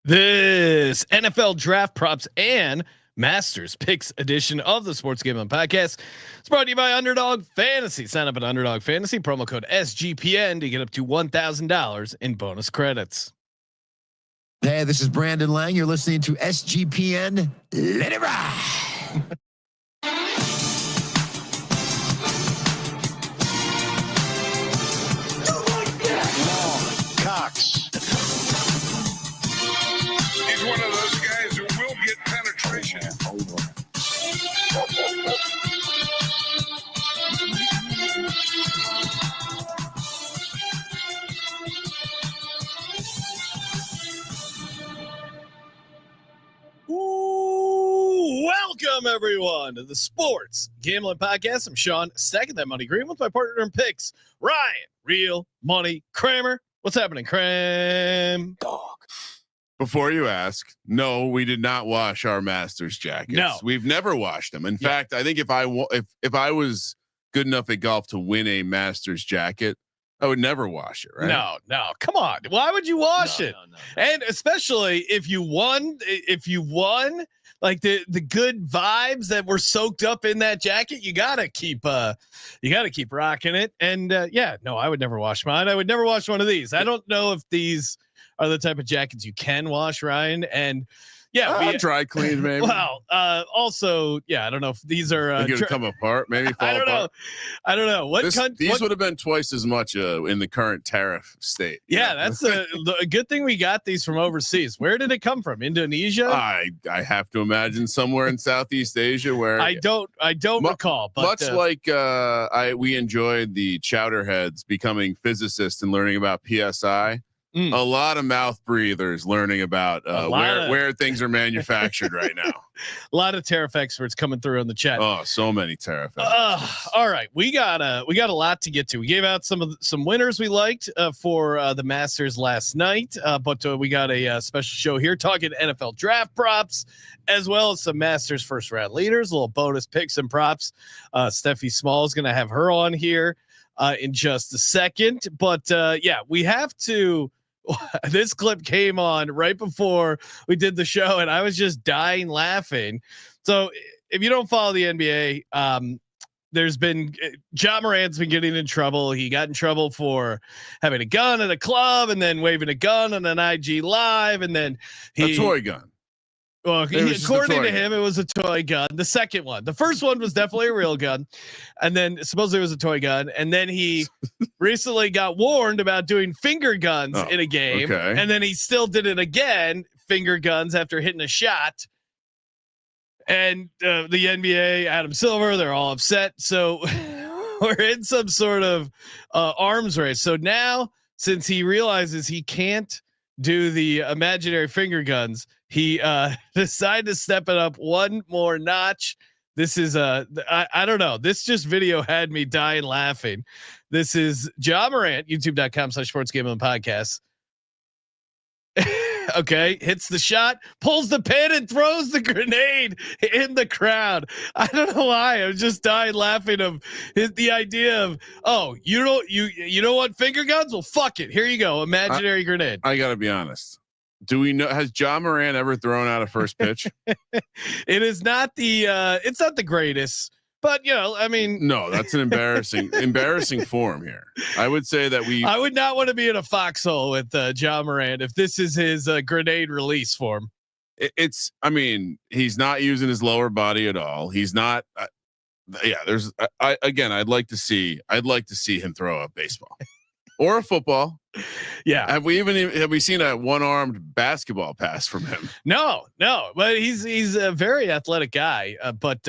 This NFL draft props and Masters picks edition of the Sports Gambling Podcast. It's brought to you by Underdog Fantasy. Sign up at Underdog Fantasy, promo code SGPN to get up to $1,000 in bonus credits. Hey, this is Brandon Lang. You're listening to SGPN. Let it ride. Cox. He's one of those guys who will get penetration. Ooh, welcome everyone to the Sports Gambling Podcast. I'm Sean, stacking that money green with my partner in picks, Ryan, Real Money Kramer. What's happening, Cram? Dog. Before you ask, no, we did not wash our Masters jackets. No, we've never washed them. In fact, I think if I was good enough at golf to win a Masters jacket, I would never wash it. Right? No, come on. Why would you wash it? No. And especially if you won like the good vibes that were soaked up in that jacket, you gotta keep rocking it. And I would never wash mine. I would never wash one of these. I don't know if these are the type of jackets you can wash, Ryan. And we dry clean maybe. Well, also, I don't know if these are gonna come apart. Maybe fall apart. I don't know. These would have been twice as much in the current tariff state. Yeah, that's a good thing we got these from overseas. Where did it come from? Indonesia? I have to imagine somewhere in Southeast Asia where I don't recall. But much like we enjoyed the Chowderheads becoming physicists and learning about PSI. A lot of mouth breathers learning about where things are manufactured right now. A lot of tariff experts coming through on the chat. Oh, so many tariff experts. All right, we got a lot to get to. We gave out some winners we liked for the Masters last night, but we got a special show here talking NFL draft props as well as some Masters first round leaders. A little bonus picks and props. Stephie Smalls going to have her on here in just a second, but we have to. This clip came on right before we did the show and I was just dying laughing. So if you don't follow the NBA, there's been Ja Morant's been getting in trouble. He got in trouble for having a gun at a club and then waving a gun on an IG live. And then a toy gun. Well, according to him, it was a toy gun. The second one, the first one was definitely a real gun. And then supposedly it was a toy gun. And then he recently got warned about doing finger guns in a game. Okay. And then he still did it again, finger guns after hitting a shot. And the NBA, Adam Silver, they're all upset. So we're in some sort of arms race. So now, since he realizes he can't do the imaginary finger guns, he decided to step it up one more notch. This is I don't know. This just video had me dying laughing. This is Ja Morant, youtube.com/sportsgambling-podcast. Okay, hits the shot, pulls the pin, and throws the grenade in the crowd. I don't know why. I'm just dying laughing of the idea of, you don't want finger guns? Well, fuck it. Here you go, imaginary grenade. I gotta be honest. Do we know, has Ja Morant ever thrown out a first pitch? It is not it's not the greatest, but I mean, no, that's an embarrassing form here. I would say that I would not want to be in a foxhole with Ja Morant if this is his grenade release form. I mean, he's not using his lower body at all. He's not. I'd like to see him throw a baseball or a football. Yeah. Have we seen a one-armed basketball pass from him? No, but he's a very athletic guy. But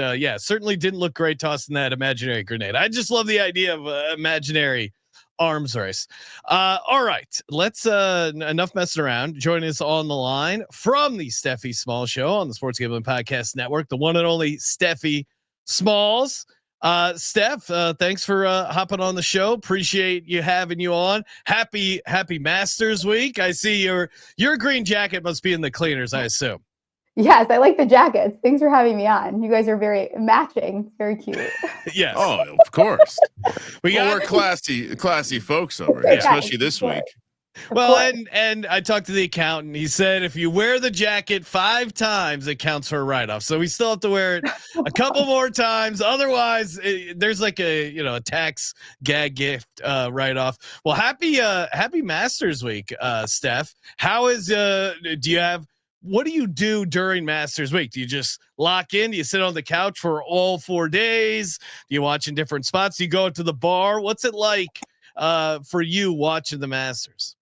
certainly didn't look great tossing that imaginary grenade. I just love the idea of imaginary arms race. All right, let's enough messing around. Joining us on the line from the Stephie Smalls Show on the Sports Gambling Podcast Network, the one and only Stephie Smalls. Steph, thanks for hopping on the show. Appreciate you having you on. Happy Masters week. I see your green jacket must be in the cleaners, I assume. Yes, I like the jackets. Thanks for having me on. You guys are very matching. Very cute. Yes. Oh, of course. We're classy folks over here, especially this week. Well, and I talked to the accountant. He said if you wear the jacket 5 times, it counts for a write-off. So we still have to wear it a couple more times. Otherwise, there's like a tax gag gift write-off. Well, happy Masters Week, Steph. How is what do you do during Masters Week? Do you just lock in? Do you sit on the couch for all 4 days? Do you watch in different spots? Do you go to the bar? What's it like for you watching the Masters?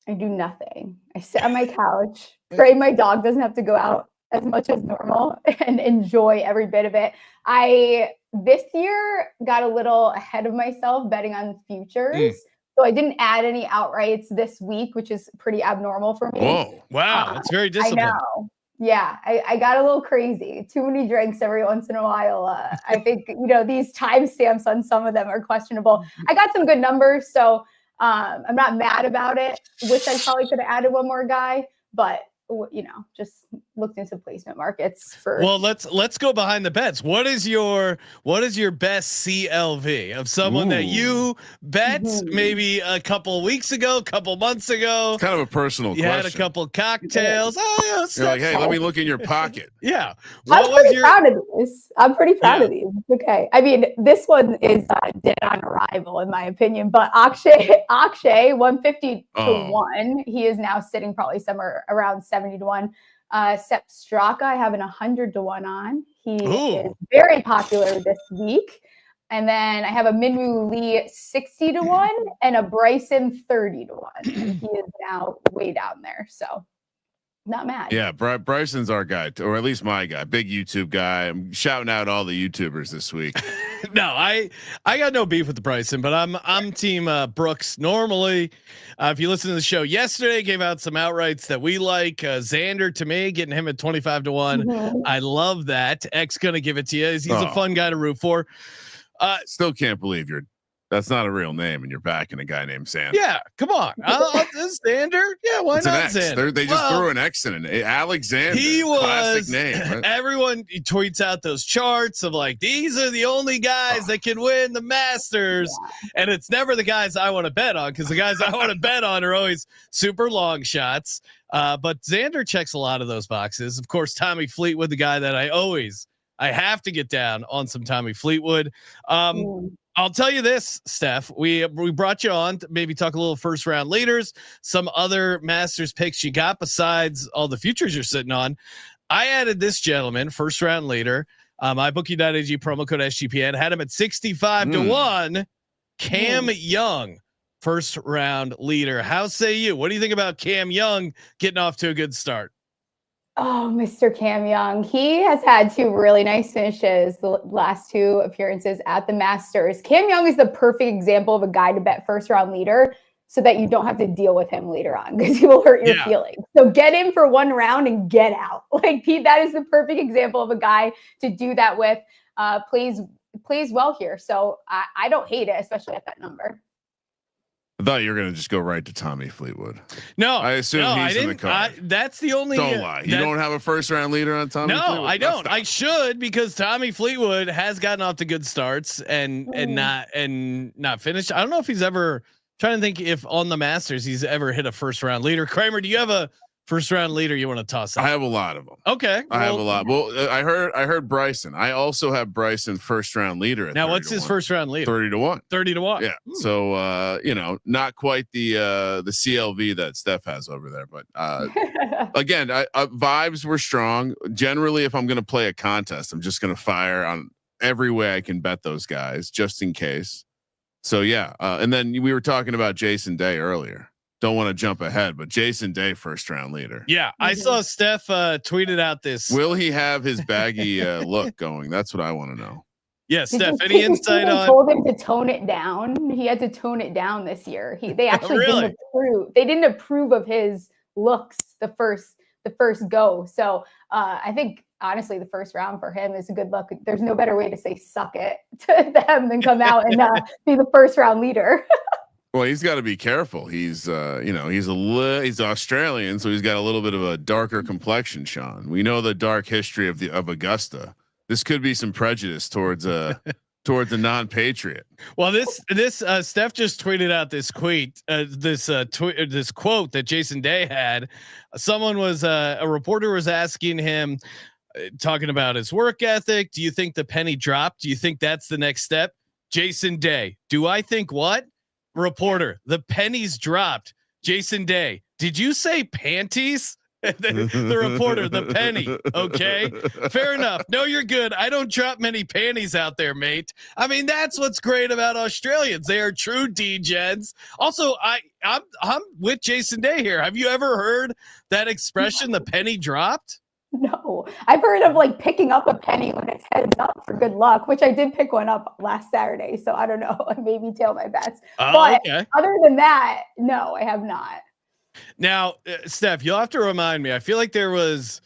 I do nothing. I sit on my couch, pray my dog doesn't have to go out as much as normal, and enjoy every bit of it. I this year got a little ahead of myself betting on futures. So I didn't add any outrights this week, which is pretty abnormal for me. Whoa. Wow. That's very disciplined. I know. Yeah. I got a little crazy. Too many drinks every once in a while. I think, these timestamps on some of them are questionable. I got some good numbers, so I'm not mad about it. Wish I probably could have added one more guy, but just looked into placement markets for. Well, let's go behind the bets. What is your best CLV of someone that you bet maybe a couple weeks ago, couple months ago? It's kind of a personal question. Had a couple cocktails. You're like, hey, let me look in your pocket. Yeah. I'm pretty proud of these. It's okay. I mean, this one is dead on arrival in my opinion, but Akshay 150 to 1. He is now sitting probably somewhere around 70 to 1. Sepp Straka, I have an 100 to 1 on. He is very popular this week. And then I have a Minwoo Lee 60 to 1 and a Bryson 30 to 1. He is now way down there. So not mad. Yeah. Bryson's our guy, or at least my guy, big YouTube guy. I'm shouting out all the YouTubers this week. No, I got no beef with the Bryson, but I'm team Brooks. Normally, if you listen to the show yesterday, gave out some outrights that we like. Xander to me, getting him at 25 to 1. I love that. X gonna give it to you. He's a fun guy to root for. Still can't believe that's not a real name, and you're backing a guy named Xander. Yeah, come on, Xander. Yeah, why it's not Xander? They just threw an X in it. Alexander. He was classic name. Right? Everyone tweets out those charts of like these are the only guys that can win the Masters, and it's never the guys I want to bet on because the guys I want to bet on are always super long shots. But Xander checks a lot of those boxes. Of course, Tommy Fleetwood, the guy that I have to get down on some Tommy Fleetwood. I'll tell you this, Steph, we brought you on to maybe talk a little first round leaders, some other Masters picks you got besides all the futures you're sitting on. I added this gentleman, first round leader, mybookie.ag promo code SGPN, had him at 65 to 1. Cam Young, first round leader. How say you? What do you think about Cam Young getting off to a good start? Oh, Mr. Cam Young. He has had 2 really nice finishes the last 2 appearances at the Masters. Cam Young is the perfect example of a guy to bet first round leader so that you don't have to deal with him later on because he will hurt your feelings. So get him for 1 round and get out. Like that is the perfect example of a guy to do that with. Plays well here. So I don't hate it, especially at that number. I thought you were going to just go right to Tommy Fleetwood. No, I assume he's in the card. That's the only. Don't lie. You don't have a first round leader on Tommy Fleetwood? No, I don't. I should because Tommy Fleetwood has gotten off to good starts and not finished. I don't know if he's ever trying to think if on the Masters he's ever hit a first round leader. Kramer, do you have a first round leader you want to toss out? I have a lot of them. Okay. I have a lot. Well, I heard Bryson. I also have Bryson first round leader. At now what's his first round leader? 30 to 1. 30 to 1. Yeah. So, not quite the CLV that Steph has over there, but again, vibes were strong. Generally, if I'm going to play a contest, I'm just going to fire on every way I can bet those guys just in case. So yeah. And then we were talking about Jason Day earlier. Don't want to jump ahead, but Jason Day, first round leader. Yeah. I saw Steph tweeted out this. Will he have his baggy look going? That's what I want to know. Yeah. Steph, any insight on? Told him to tone it down. He had to tone it down this year. They actually didn't approve of his looks the first go. So I think honestly, the first round for him is a good look. There's no better way to say suck it to them than come out and be the first round leader. Well, he's got to be careful. He's he's Australian, so he's got a little bit of a darker complexion. Sean, we know the dark history of Augusta. This could be some prejudice towards towards a non-patriot. Well, this Steph just tweeted out this this quote that Jason Day had. Someone was a reporter was asking him, talking about his work ethic. Do you think the penny dropped? Do you think that's the next step? Jason Day, do I think what? Reporter, the pennies dropped. Jason Day, did you say panties? the reporter, the penny. Okay, fair enough. No, you're good. I don't drop many panties out there, mate. I mean, that's what's great about Australians. They are true degens. Also, I'm with Jason Day here. Have you ever heard that expression, the penny dropped? No, I've heard of like picking up a penny when it's heads up for good luck, which I did pick one up last Saturday. So I don't know. I maybe tail my bets. But okay. Other than that, no, I have not. Now, Steph, you'll have to remind me. I feel like it was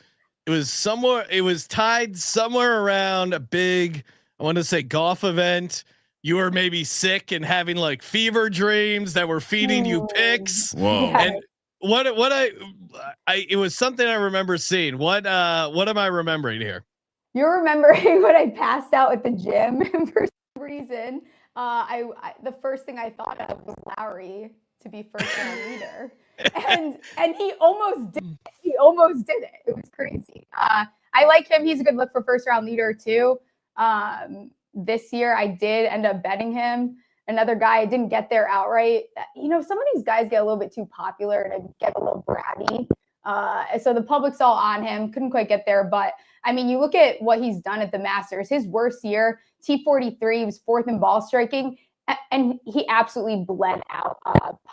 tied somewhere around a big, I want to say golf event. You were maybe sick and having like fever dreams that were feeding you picks. Whoa. And it was something I remember seeing. What am I remembering here? You're remembering when I passed out at the gym for some reason. The first thing I thought of was Lowry to be first round leader. And he almost did it. It was crazy. I like him. He's a good look for first round leader too. This year I did end up betting him. Another guy, I didn't get there outright. You know, some of these guys get a little bit too popular and I get a little bratty. So the public's all on him. Couldn't quite get there. But I mean, you look at what he's done at the Masters. His worst year, T43, he was fourth in ball striking. And he absolutely bled out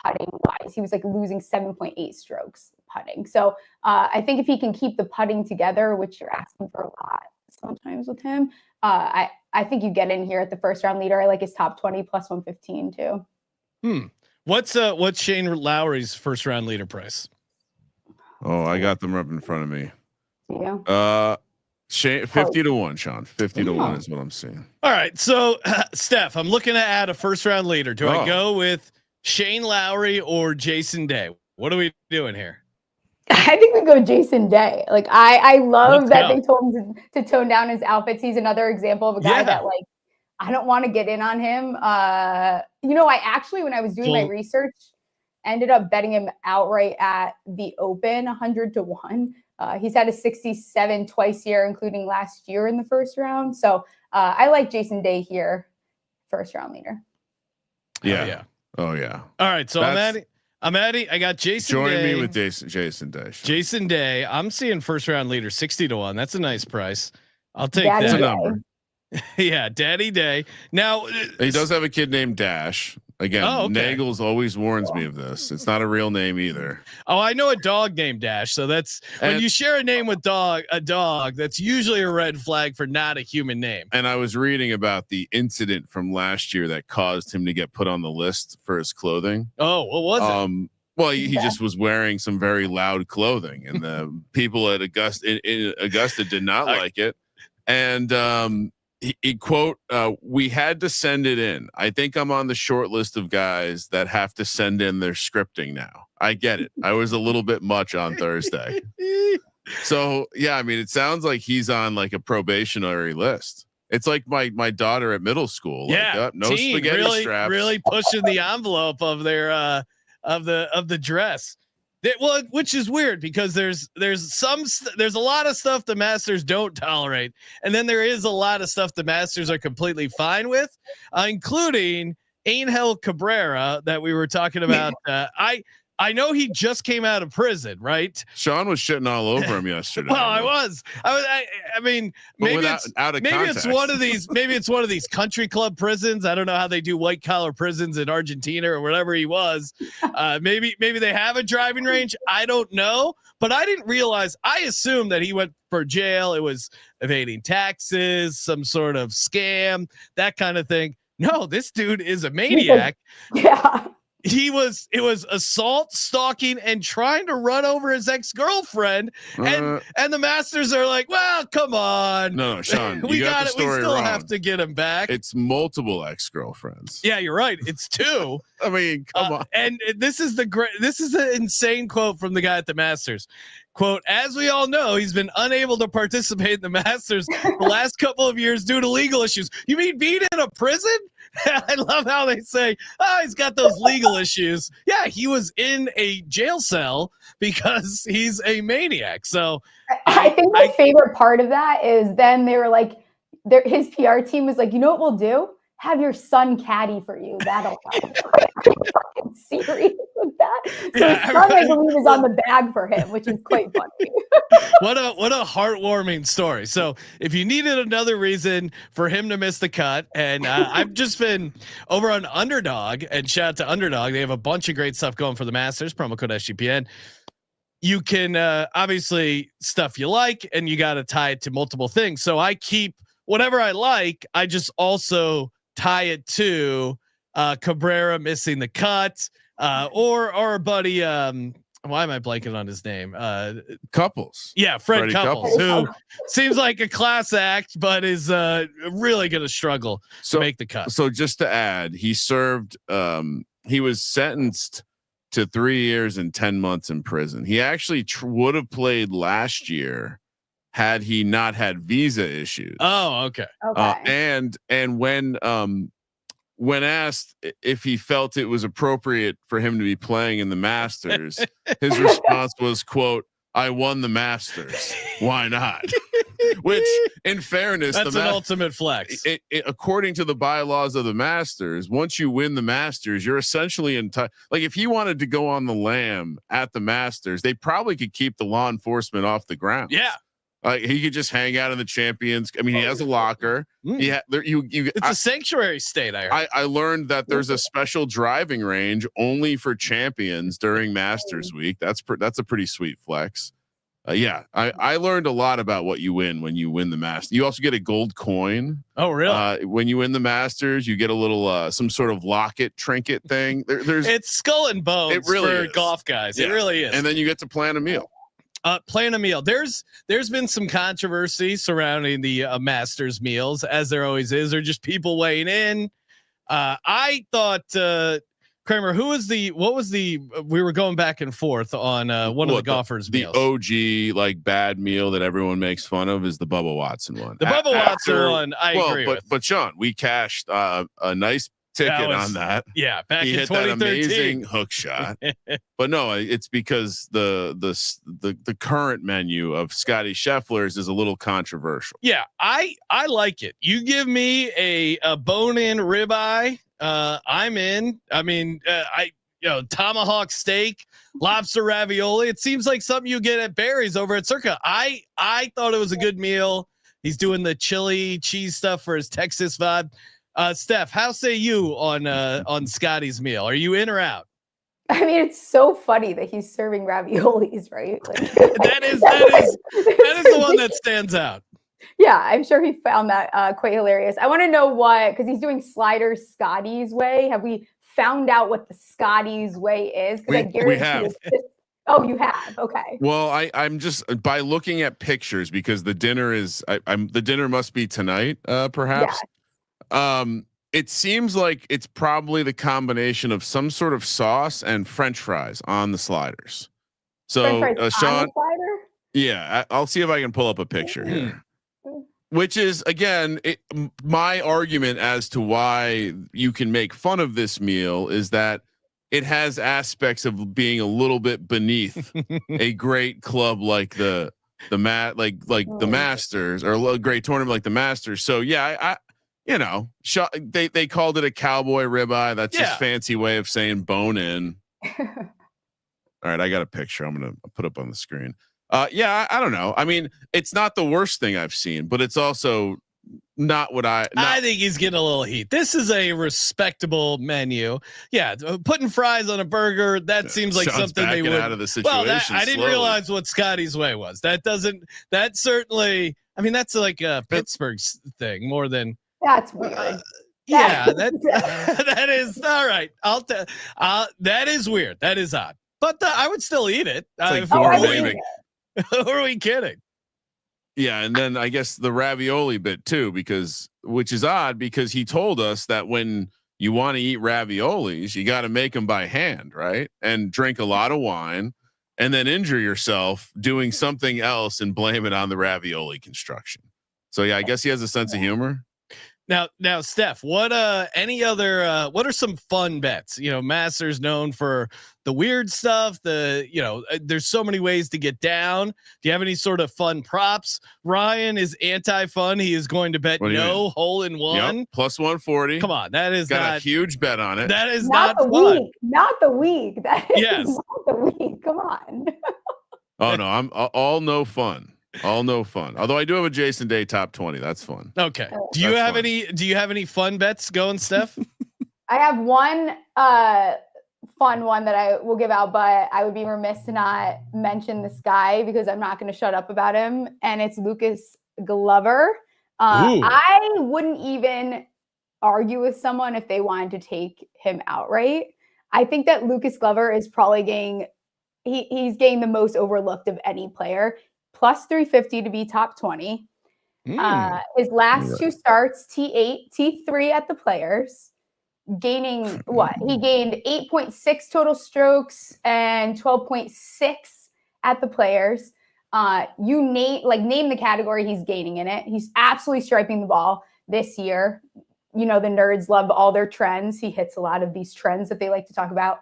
putting wise. He was like losing 7.8 strokes putting. So I think if he can keep the putting together, which you're asking for a lot sometimes with him, I think you get in here at the first round leader. I like his top 20 plus 115 too. What's Shane Lowry's first round leader price? Oh, I got them up in front of me. Yeah. Shane, 50 to 1, Sean. 50 to 1 is what I'm seeing. All right. So Steph, I'm looking to add a first round leader. Do I go with Shane Lowry or Jason Day? What are we doing here? I think we go Jason Day. Like I love that they told him to tone down his outfits. He's another example of a guy that like, I don't want to get in on him. You know, I actually, when I was doing my research, ended up betting him outright at the Open 100 to 1. He's had a 67 twice here, including last year in the first round. So I like Jason Day here, first round leader. Yeah. Oh yeah. All right. So I'm Addy. I got Jason Join Day. me with Jason Day. Jason Day. I'm seeing first round leader 60 to 1. That's a nice price. I'll take Daddy that. Day. Number. Yeah. Daddy Day. Now he does have a kid named Dash. Again, Nagels always warns me of this. It's not a real name either. Oh, I know a dog named Dash. So that's when you share a name with a dog, that's usually a red flag for not a human name. And I was reading about the incident from last year that caused him to get put on the list for his clothing. Oh, what was it? Well, he just was wearing some very loud clothing, and the people at Augusta did not like it. And he quote, we had to send it in. I think I'm on the short list of guys that have to send in their scripting now. I get it. I was a little bit much on Thursday. So yeah, I mean, it sounds like he's on like a probationary list. It's like my daughter at middle school. Yeah. Like, no spaghetti straps. Really pushing the envelope of their, of the dress. Well, which is weird because there's a lot of stuff the Masters don't tolerate, and then there is a lot of stuff the Masters are completely fine with, including Angel Cabrerra that we were talking about. I know he just came out of prison, right? Sean was shitting all over him yesterday. Well, I mean, maybe it's one of these country club prisons. I don't know how they do white collar prisons in Argentina or wherever he was. Maybe they have a driving range. I don't know, but I didn't realize. I assumed that he went for jail. It was evading taxes, some sort of scam, that kind of thing. No, this dude is a maniac. Yeah. it was assault, stalking, and trying to run over his ex-girlfriend. And the Masters are like, well, come on. No, Sean, we got it. We still wrong. have to get him back. It's multiple ex-girlfriends. Yeah, you're right. It's 2. I mean, come on. And this is the insane quote from the guy at the Masters. Quote, as we all know, he's been unable to participate in the Masters the last couple of years due to legal issues. You mean being in a prison? I love how they say, oh, he's got those legal issues. Yeah, he was in a jail cell because he's a maniac. So I think my favorite part of that is then they were like, his PR team was like, you know what we'll do? Have your son caddy for you. That'll help. Are you fucking serious with that? So his son, I believe, is on the bag for him, which is quite funny. What a heartwarming story. So if you needed another reason for him to miss the cut, and I've just been over on Underdog, and shout out to Underdog. They have a bunch of great stuff going for the Masters. Promo code SGPN. You can obviously stuff you like, and you got to tie it to multiple things. So I keep whatever I like. I just also tie it to Cabrera missing the cut, or our buddy. Why am I blanking on his name? Couples. Yeah, Fred Couples, who seems like a class act, but is really going to struggle to make the cut. So just to add, he served. He was sentenced to 3 years and 10 months in prison. He actually would have played last year had he not had visa issues. Oh, okay. And when asked if he felt it was appropriate for him to be playing in the Masters, his response was, quote, I won the Masters. Why not? Which, in fairness, that's an ultimate flex. According to the bylaws of the Masters, once you win the Masters, you're essentially like if he wanted to go on the lam at the Masters, they probably could keep the law enforcement off the ground. Yeah. He could just hang out in the champions. I mean, he has a locker. It's a sanctuary state. I learned that there's a special driving range only for champions during Masters week. That's a pretty sweet flex. I learned a lot about what you win when you win the Masters. You also get a gold coin. Oh, really? When you win the Masters, you get a little some sort of locket trinket thing. It's skull and bones. It really for golf guys. Yeah. It really is. And then you get to plan a meal. Plan a meal. There's been some controversy surrounding the Masters meals, as there always is. They're just people weighing in. I thought Kramer, we were going back and forth on one of the golfers' meals. The OG like bad meal that everyone makes fun of is the Bubba Watson one. The Bubba Watson one, I agree with. But Sean, we cashed a nice ticket on that. Yeah, back he in hit 2013. that amazing hook shot. But no, it's because the current menu of Scotty Scheffler's is a little controversial. Yeah, I like it. You give me a bone-in ribeye, I'm in. I mean, tomahawk steak, lobster ravioli. It seems like something you get at Barry's over at Circa. I thought it was a good meal. He's doing the chili cheese stuff for his Texas vibe. Steph, how say you on Scotty's meal? Are you in or out? I mean, it's so funny that he's serving raviolis, right? Like, that is the one that stands out. Yeah, I'm sure he found that quite hilarious. I want to know because he's doing sliders Scotty's way. Have we found out what the Scotty's way is? We have. Oh, you have. Okay. Well, I'm just by looking at pictures because the dinner is the dinner must be tonight, perhaps. Yeah. It seems like it's probably the combination of some sort of sauce and French fries on the sliders. So, Sean, yeah, I'll see if I can pull up a picture here. Which is again, my argument as to why you can make fun of this meal is that it has aspects of being a little bit beneath a great club like the Masters, or a great tournament like the Masters. So yeah, they called it a cowboy ribeye. That's just fancy way of saying bone in. All right, I got a picture. I'm gonna put up on the screen. I don't know. I mean, it's not the worst thing I've seen, but it's also not what I think he's getting a little heat. This is a respectable menu. Yeah, putting fries on a burger, that seems like Sean's something they would out of the situation. Well, I didn't realize what Scotty's way was. That certainly, I mean, that's like a Pittsburgh thing more than. That's weird. Yeah, that is all right. That is weird. That is odd, but I would still eat it. It's like who are we kidding? Yeah, and then I guess the ravioli bit too, which is odd because he told us that when you want to eat raviolis, you got to make them by hand, right? And drink a lot of wine, and then injure yourself doing something else and blame it on the ravioli construction. So yeah, I guess he has a sense of humor. Now, Steph, what any other what are some fun bets? Masters known for the weird stuff. There's so many ways to get down. Do you have any sort of fun props? Ryan is anti-fun. He is going to bet no hole in one. Yep, plus 140. Come on, that is got a huge bet on it. That is not the fun. Week. Not the week. That is yes. not the week. Come on. Oh no, I'm all no fun. All no fun. Although I do have a Jason Day top 20. That's fun. Okay. Do you have any fun bets going, Steph? I have one fun one that I will give out, but I would be remiss to not mention this guy because I'm not going to shut up about him. And it's Lucas Glover. I wouldn't even argue with someone if they wanted to take him outright. I think that Lucas Glover is probably he's getting the most overlooked of any player. Plus 350 to be top 20. His last two starts, T8, T3 at the Players, gaining what? He gained 8.6 total strokes and 12.6 at the Players. Name the category he's gaining in it. He's absolutely striping the ball this year. The nerds love all their trends. He hits a lot of these trends that they like to talk about.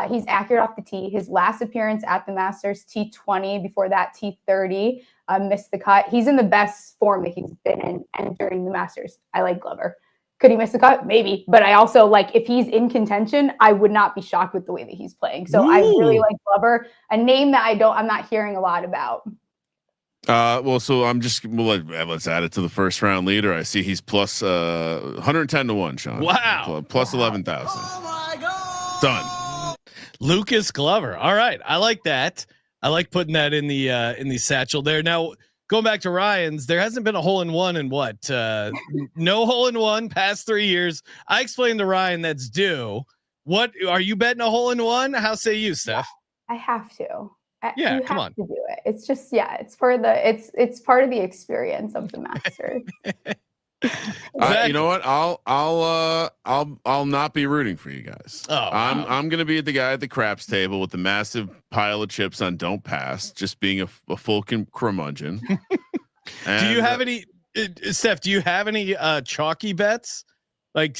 He's accurate off the tee. His last appearance at the Masters, T20. Before that, T30. Missed the cut. He's in the best form that he's been in and during the Masters. I like Glover. Could he miss the cut? Maybe. But I also if he's in contention, I would not be shocked with the way that he's playing. So I really like Glover. A name that I'm not hearing a lot about. So let's add it to the first round leader. I see he's plus 110 to 1, Sean. Wow. Plus 11,000. Oh my God. Done. Lucas Glover. All right. I like that. I like putting that in the satchel there. Now, going back to Ryan's, there hasn't been a hole in one in what? No hole in one past 3 years. I explained to Ryan that's due. What are you betting a hole in one? How say you, Steph? I have to. Yeah, come on. To do it. It's just it's part of the experience of the Masters. You know what? I'll not be rooting for you guys. I'm going to be the guy at the craps table with the massive pile of chips on don't pass, just being a full curmudgeon. Do you have any, Steph? Do you have any chalky bets like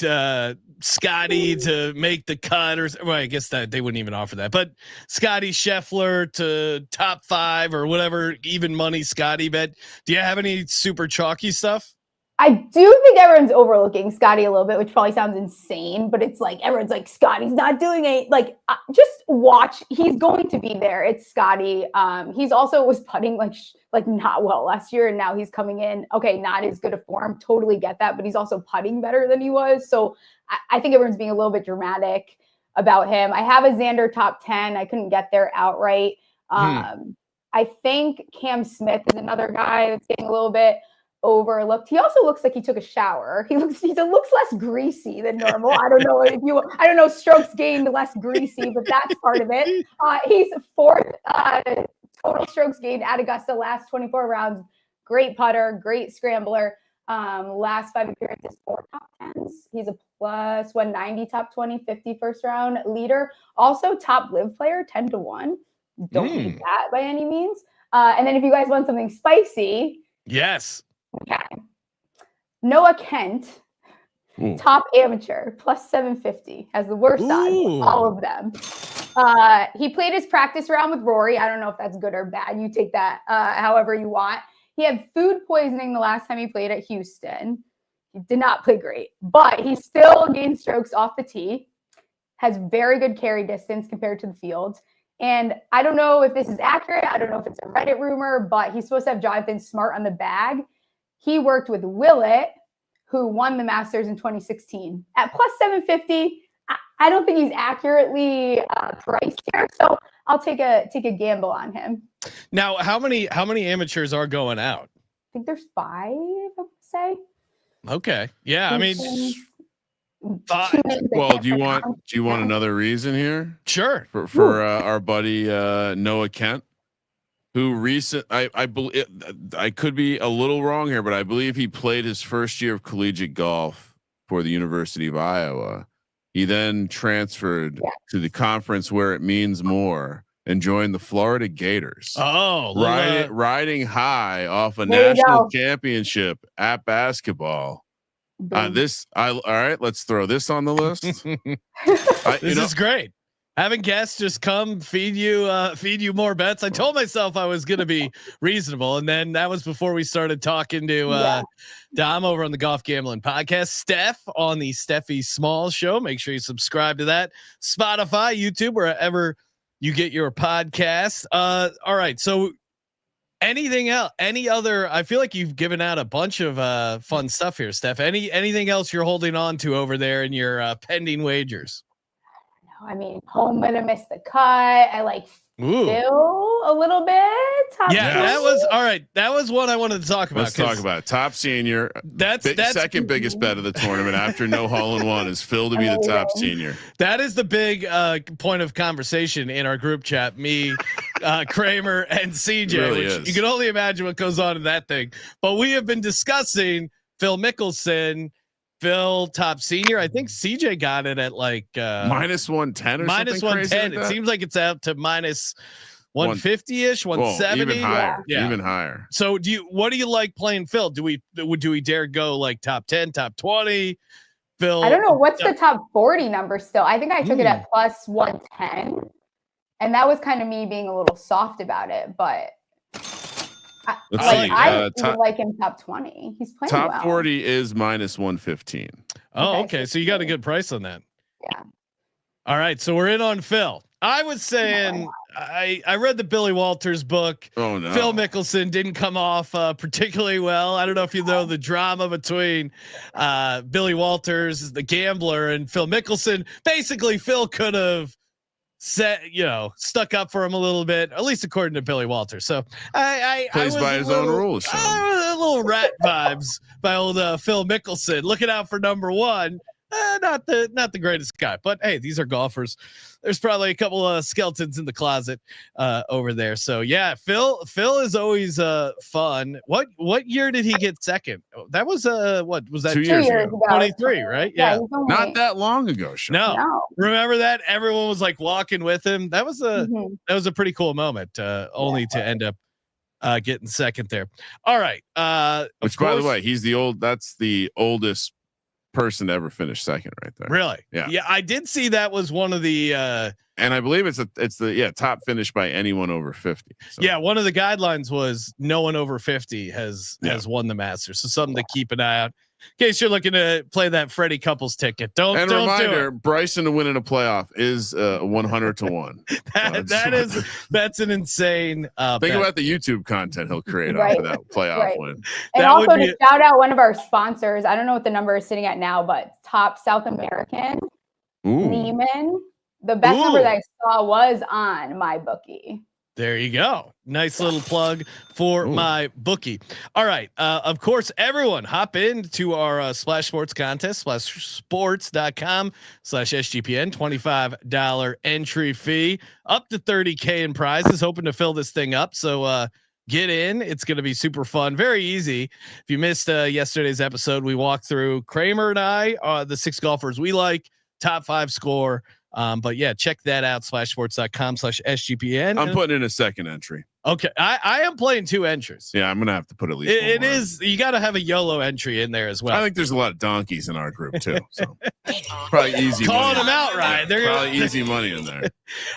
Scotty to make the cut I guess that they wouldn't even offer that, but Scotty Scheffler to top 5 or whatever even money Scotty bet. Do you have any super chalky stuff? I do think everyone's overlooking Scotty a little bit, which probably sounds insane, but it's everyone's Scotty's not doing it. Just watch. He's going to be there. It's Scotty. He's also was putting not well last year, and now he's coming in. Okay, not as good a form. Totally get that, but he's also putting better than he was. So I think everyone's being a little bit dramatic about him. I have a Xander top 10. I couldn't get there outright. I think Cam Smith is another guy that's getting a little bit overlooked. He also looks like he took a shower. He looks less greasy than normal. I don't know strokes gained less greasy, but that's part of it. He's 4th total strokes gained at Augusta last 24 rounds. Great putter, great scrambler. Last 5 appearances, 4 top 10s. He's a plus 190 top 20, 50 first round leader. Also top live player, 10 to 1. Don't need that by any means. And then if you guys want something spicy. Yes. Okay. Noah Kent, top amateur, plus 750, has the worst odds of all of them. He played his practice round with Rory. I don't know if that's good or bad. You take that however you want. He had food poisoning the last time he played at Houston. He did not play great, but he still gained strokes off the tee, has very good carry distance compared to the field. And I don't know if this is accurate. I don't know if it's a Reddit rumor, but he's supposed to have Jonathan Smart on the bag. He worked with Willett, who won the Masters in 2016 at plus 750. I don't think he's accurately priced here, so I'll take a gamble on him. Now, how many amateurs are going out? I think there's 5, I would say. Okay, yeah. I mean, Well, do you want another reason here? Sure. For our buddy Noah Kent, who I believe, I could be a little wrong here, but I believe he played his first year of collegiate golf for the University of Iowa. He then transferred to the conference where it means more and joined the Florida Gators. Oh, riding high off a national championship at basketball. All right, let's throw this on the list. This is great. Having guests just come feed you more bets. I told myself I was going to be reasonable. And then that was before we started talking to Dom over on the Golf Gambling Podcast, Steph on the Stephie Smalls Show. Make sure you subscribe to that. Spotify, YouTube, wherever you get your podcasts. All right. So anything else, any other, I feel like you've given out a bunch of fun stuff here, Steph. Anything else you're holding on to over there in your pending wagers? I mean, home gonna miss the cut. I like Phil a little bit. That was all right. That was one I wanted to talk about. Let's talk about it. Top senior. That's second biggest bet of the tournament after no hole in one is Phil to be the top senior. That is the big point of conversation in our group chat. Me, Kramer, and CJ. Really which you can only imagine what goes on in that thing. But we have been discussing Phil Mickelson. Phil top senior. I think CJ got it at like minus 110 or minus something 110. Like it seems like it's out to minus 150 ish, 170. Even higher. Yeah. Even higher. So what do you like playing Phil? Do we dare go like top 10, top 20? Phil, I don't know what's the top 40 number still. I think I took it at plus 110, and that was kind of me being a little soft about it, but. I like him top 20. He's playing top 40 is minus 115. Oh, okay. So you got a good price on that. Yeah. All right. So we're in on Phil. I was saying I read the Billy Walters book. Oh no. Phil Mickelson didn't come off particularly well. I don't know if you know the drama between Billy Walters, the gambler, and Phil Mickelson. Basically, Phil could have stuck up for him a little bit, at least according to Billy Walters. So I plays by his own rules. A little rat vibes by old Phil Mickelson. Looking out for number one. Not the greatest guy, but hey, these are golfers. There's probably a couple of skeletons in the closet over there. So yeah, Phil is always fun. What year did he get second? That was what was that? 2 years ago. 23, right? Yeah, not that long ago. No, remember that? Everyone was like walking with him. That was a pretty cool moment. Only to end up getting second there. All right. Which, by the way, that's the oldest person to ever finish second right there. Really? Yeah. I did see that was one of the and I believe it's the top finish by anyone over 50. So. Yeah, one of the guidelines was no one over 50 has won the Masters. So something to keep an eye out. In case you're looking to play that Freddie Couples ticket. Don't reminder, do it. Bryson to win in a playoff is 100 to 1. That's an insane think about the YouTube content he'll create after that playoff win. And also to shout out one of our sponsors. I don't know what the number is sitting at now, but Top South American, Neiman. The best number that I saw was on my bookie. There you go. Nice little plug for my bookie. All right. Of course, everyone hop into our Splash Sports contest, splashsports.com/SGPN, $25 entry fee, up to 30K in prizes, hoping to fill this thing up. So, get in. It's going to be super fun. Very easy. If you missed yesterday's episode, we walked through Kramer and I, the 6 golfers we like, top 5 score. But yeah, check that out. Splashsports.com/SGPN. I'm putting in a second entry. Okay. I am playing 2 entries. Yeah. I'm going to have to put at least it is. You got to have a YOLO entry in there as well. I think there's a lot of donkeys in our group too. So probably easy. Calling them out, right? They're probably easy money in there.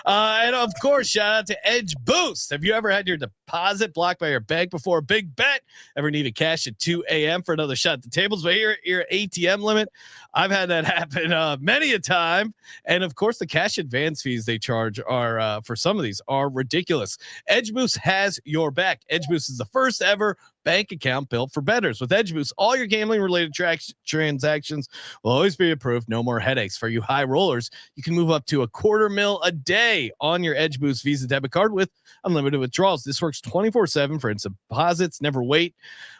And of course, shout out to Edge Boost. Have you ever had your deposit blocked by your bank before a big bet? Ever needed cash at 2 a.m. for another shot at the tables? But your ATM limit. I've had that happen many a time. And of course, the cash advance fees they charge are for some of these are ridiculous. Edge Boost has your back. Edge Boost is the first ever bank account built for bettors. With Edge Boost, all your gambling related transactions will always be approved. No more headaches for you high rollers. You can move up to $250,000 a day on your Edge Boost Visa debit card with unlimited withdrawals. This works 24/7 for instant deposits. Never wait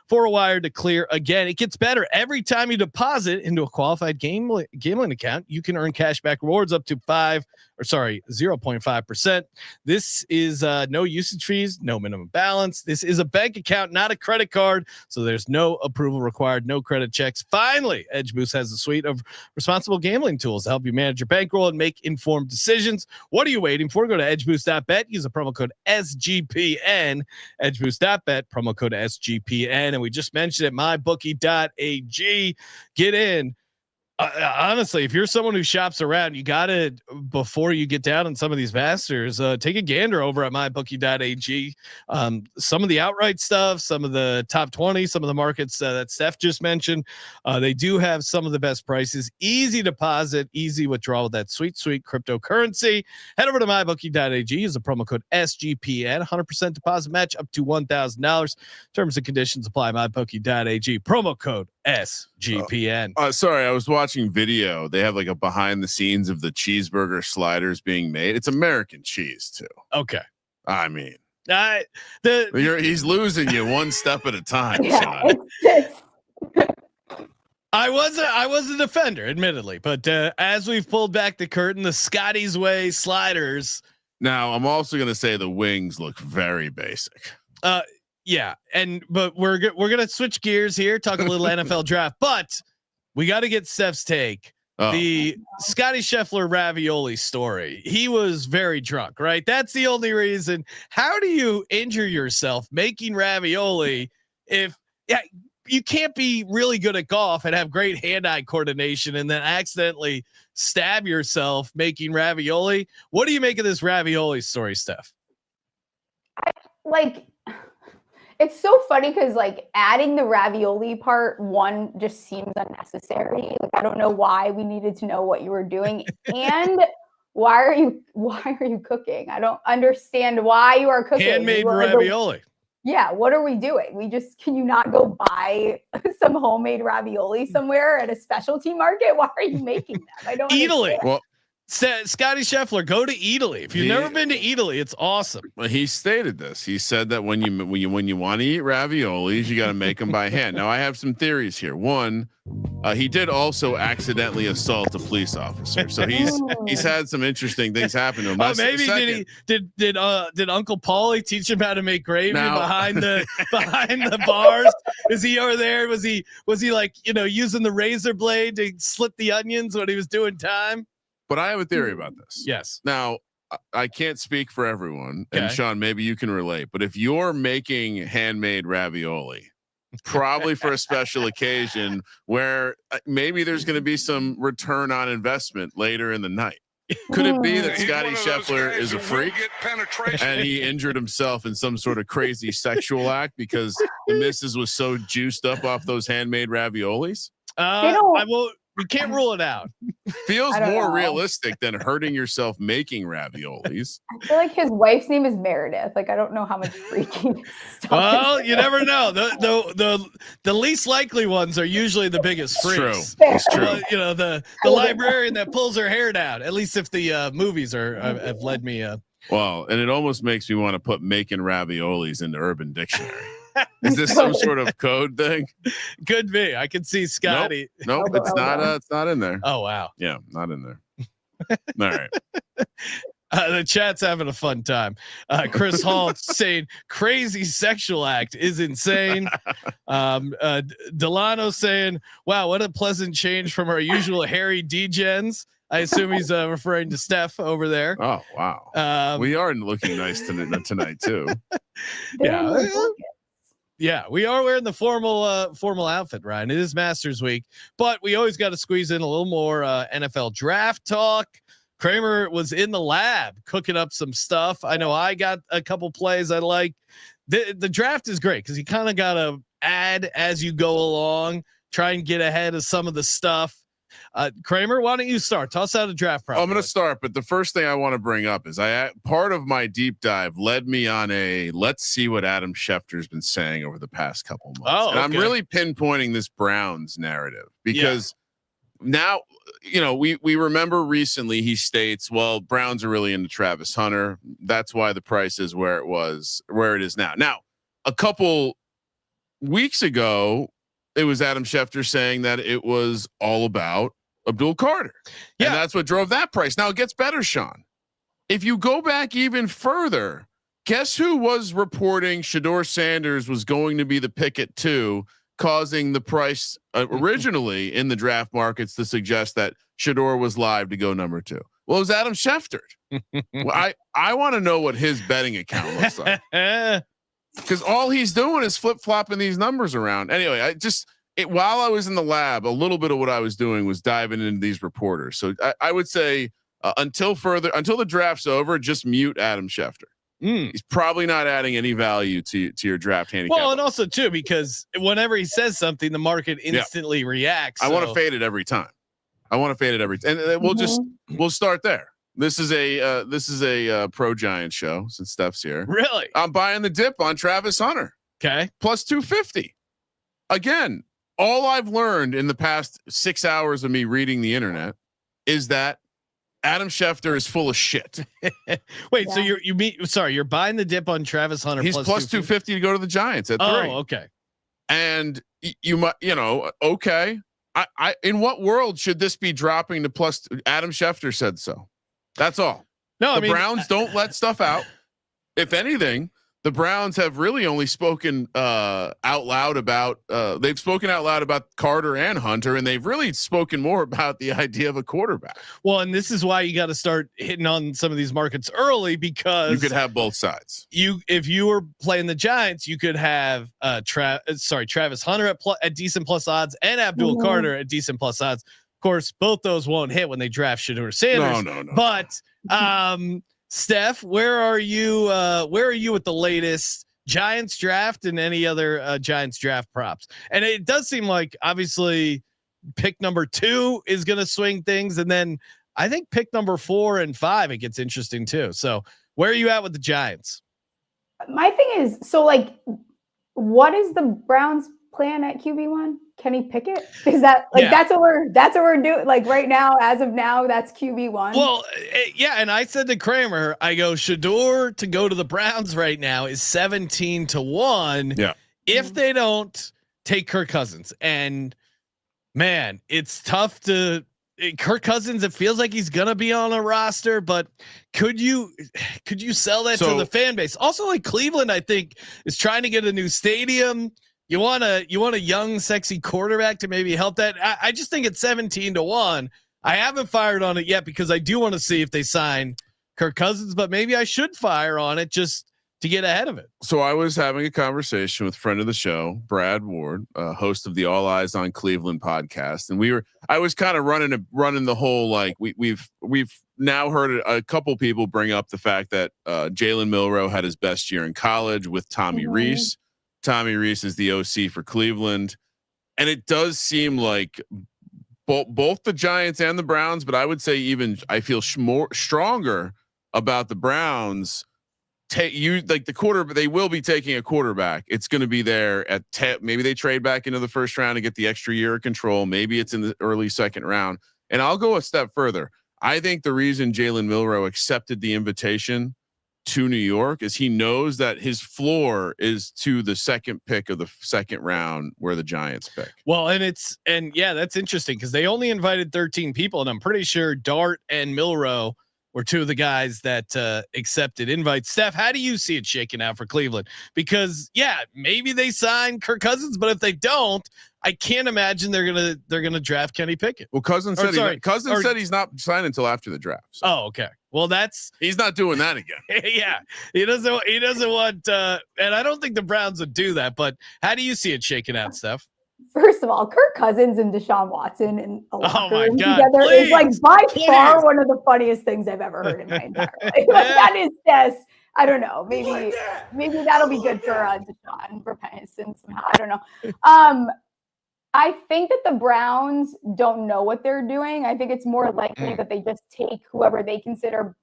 for a wire to clear. Again, it gets better every time you deposit into a qualified gambling account. You can earn cashback rewards up to 0.5%. This is no usage fees, no minimum balance. This is a bank account, not a credit card. So there's no approval required, no credit checks. Finally, Edge Boost has a suite of responsible gambling tools to help you manage your bankroll and make informed decisions. What are you waiting for? Go to edgeboost.bet. Use the promo code SGPN. Edgeboost.bet, promo code SGPN. And we just mentioned it, mybookie.ag. Get in. Honestly, if you're someone who shops around, you got to, before you get down on some of these masters, take a gander over at mybookie.ag. Some of the outright stuff, some of the top 20, some of the markets that Steph just mentioned, they do have some of the best prices. Easy deposit, easy withdrawal with that sweet cryptocurrency. Head over to mybookie.ag. Use the promo code SGPN. 100% deposit match up to $1,000. Terms and conditions apply. Mybookie.ag. Promo code SGPN. Sorry, I was watching video. They have like a behind the scenes of the cheeseburger sliders being made. It's American cheese too. Okay. I mean, he's losing you one step at a time. Yeah, I was a defender, admittedly, but as we've pulled back the curtain, the Scotty's Way sliders. Now I'm also going to say the wings look very basic. Yeah, but we're gonna switch gears here, talk a little NFL draft, but we got to get Steph's take. The Scotty Scheffler ravioli story. He was very drunk, right? That's the only reason. How do you injure yourself making ravioli if you can't be really good at golf and have great hand-eye coordination and then accidentally stab yourself making ravioli? What do you make of this ravioli story, Steph? It's so funny because adding the ravioli part one just seems unnecessary. I don't know why we needed to know what you were doing, and why are you cooking? I don't understand why you are cooking. Handmade ravioli. Yeah, what are we doing? Can you not go buy some homemade ravioli somewhere at a specialty market? Why are you making them? I don't Italy. understand. Well, Scotty Scheffler, go to Italy. If you've never been to Italy, it's awesome. Well, he stated this. He said that when you want to eat raviolis, you got to make them by hand. Now I have some theories here. One, he did also accidentally assault a police officer, so he's had some interesting things happen to him. Oh, maybe did Uncle Paulie teach him how to make gravy behind the bars? Is he over there? Was he using the razor blade to slit the onions when he was doing time? But I have a theory about this. Yes. Now, I can't speak for everyone, and Sean, maybe you can relate. But if you're making handmade ravioli, probably for a special occasion where maybe there's going to be some return on investment later in the night, could it be that Scotty Scheffler is a freak and he injured himself in some sort of crazy sexual act because the missus was so juiced up off those handmade raviolis? We can't rule it out. Feels more realistic than hurting yourself making raviolis. I feel like his wife's name is Meredith. I don't know how much freaking stuff. Well, you never know. The least likely ones are usually the biggest freaks. It's true. The librarian that pulls her hair down. At least if the movies have led me. Well, and it almost makes me want to put making raviolis into Urban Dictionary. Is this some sort of code thing? Could be. I can see Scotty. Nope, it's not. It's not in there. Oh wow. Yeah, not in there. All right. The chat's having a fun time. Chris Hall saying crazy sexual act is insane. Delano saying, "Wow, what a pleasant change from our usual hairy degens." I assume he's referring to Steph over there. Oh wow. We are looking nice tonight too. Yeah. Yeah, we are wearing the formal outfit, Ryan. It is Masters Week, but we always got to squeeze in a little more NFL draft talk. Kramer was in the lab cooking up some stuff. I know I got a couple plays I like. The draft is great because you kind of got to add as you go along, try and get ahead of some of the stuff. Kramer, why don't you start? Toss out a draft prop. I'm going to start, but the first thing I want to bring up is part of my deep dive led me on let's see what Adam Schefter's been saying over the past couple months. Oh, and I'm really pinpointing this Browns narrative because now, we remember recently he states, well, Browns are really into Travis Hunter. That's why the price is where it is now. Now, a couple weeks ago, it was Adam Schefter saying that it was all about Abdul Carter. Yeah. And that's what drove that price. Now it gets better, Sean. If you go back even further, guess who was reporting Shedeur Sanders was going to be the pick at 2, causing the price originally in the draft markets to suggest that Shedeur was live to go number 2. Well, it was Adam Schefter. Well, I want to know what his betting account looks like. Because all he's doing is flip-flopping these numbers around. Anyway, while I was in the lab, a little bit of what I was doing was diving into these reporters. So I would say until the draft's over, just mute Adam Schefter. He's probably not adding any value to your draft handicap. Well, and also too, because whenever he says something, the market instantly reacts. I want to fade it every time. And we'll start there. This is a pro Giant show since Steph's here. Really? I'm buying the dip on Travis Hunter. Okay. Plus 250. Again, all I've learned in the past 6 hours of me reading the internet is that Adam Schefter is full of shit. Wait, so you're buying the dip on Travis Hunter. He's plus 250 to go to the Giants at 3. Oh, okay. And you might, okay. I in what world should this be dropping to plus? Adam Schefter said so. That's all. No, the Browns don't let stuff out. If anything, the Browns have really only spoken out loud about they've spoken out loud about Carter and Hunter, and they've really spoken more about the idea of a quarterback. Well, and this is why you got to start hitting on some of these markets early, because you could have both sides. If you were playing the Giants, you could have Travis Hunter at decent plus odds and Abdul Carter at decent plus odds. Of course, both those won't hit when they draft Shedeur Sanders. No. But Steph, where are you with the latest Giants draft and any other Giants draft props? And it does seem like obviously pick number 2 is going to swing things, and then I think pick number 4 and 5 it gets interesting too. So where are you at with the Giants? My thing is, what is the Browns' plan at QB1? Kenny Pickett? Is that that's what we're doing? Like right now, as of now, that's QB1. Well, and I said to Kramer, I go, Shedeur to go to the Browns right now is 17-1. Yeah. If they don't take Kirk Cousins, and man, it's tough to Kirk Cousins. It feels like he's gonna be on a roster, but could you sell that to the fan base? Also, like Cleveland, I think is trying to get a new stadium. You want a young, sexy quarterback to maybe help that. I just think it's 17-1. I haven't fired on it yet because I do want to see if they sign Kirk Cousins, but maybe I should fire on it just to get ahead of it. So I was having a conversation with friend of the show, Brad Ward, host of the All Eyes on Cleveland podcast. And I was kind of running the whole, like we've now heard a couple people bring up the fact that Jalen Milroe had his best year in college with Tommy Rees. Tommy Rees is the OC for Cleveland. And it does seem like both the Giants and the Browns, but I would say I feel more stronger about the Browns. They will be taking a quarterback. It's going to be there at maybe they trade back into the first round to get the extra year of control. Maybe it's in the early second round. And I'll go a step further. I think the reason Jalen Milroe accepted the invitation to New York is he knows that his floor is to the second pick of the second round where the Giants pick. Well, and that's interesting because they only invited 13 people, and I'm pretty sure Dart and Milroe were 2 of the guys that accepted invites. Steph, how do you see it shaking out for Cleveland? Because maybe they sign Kirk Cousins, but if they don't, I can't imagine they're gonna draft Kenny Pickett. Well, Cousins said he's not signing until after the draft. So. Oh, okay. Well, he's not doing that again. Yeah, he doesn't want. And I don't think the Browns would do that. But how do you see it shaking out, Steph? First of all, Kirk Cousins and Deshaun Watson in a locker room together is far one of the funniest things I've ever heard in my entire life. That is just, I don't know. Maybe that'll be good for Deshaun repentance somehow. I don't know. I think that the Browns don't know what they're doing. I think it's more likely that they just take whoever they consider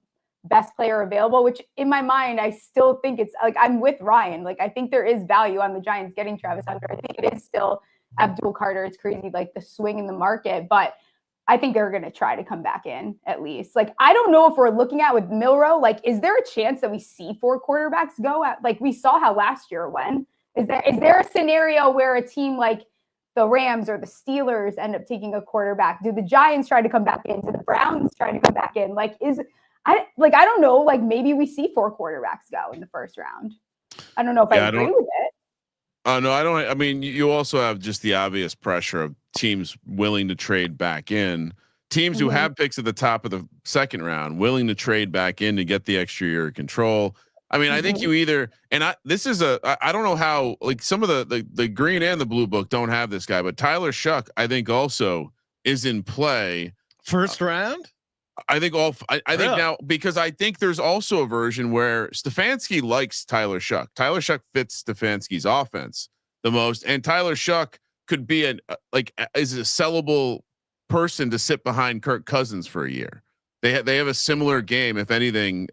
best player available, which in my mind, I still think it's like, I'm with Ryan. Like, I think there is value on the Giants getting Travis Hunter. I think it is still Abdul Carter. It's crazy, like the swing in the market, but I think they're going to try to come back in at least. Like, I don't know if we're looking at with Milroe, like, is there a chance that we see 4 quarterbacks go at, like we saw how last year went? Is there a scenario where a team like the Rams or the Steelers end up taking a quarterback? Do the Giants try to come back in? Do the Browns try to come back in? I don't know. Like, maybe we see 4 quarterbacks go in the first round. I don't know if I agree with it. No, I don't. I mean, you also have just the obvious pressure of teams willing to trade back in. Teams who have picks at the top of the second round, willing to trade back in to get the extra year of control. I mean, I think you either, and I don't know how, like, some of the green and the blue book don't have this guy, but Tyler Shuck, I think also is in play. First round? I think I think now, because I think there's also a version where Stefanski likes Tyler Shuck. Tyler Shuck fits Stefanski's offense the most, and Tyler Shuck could be is a sellable person to sit behind Kirk Cousins for a year. They have a similar game, if anything.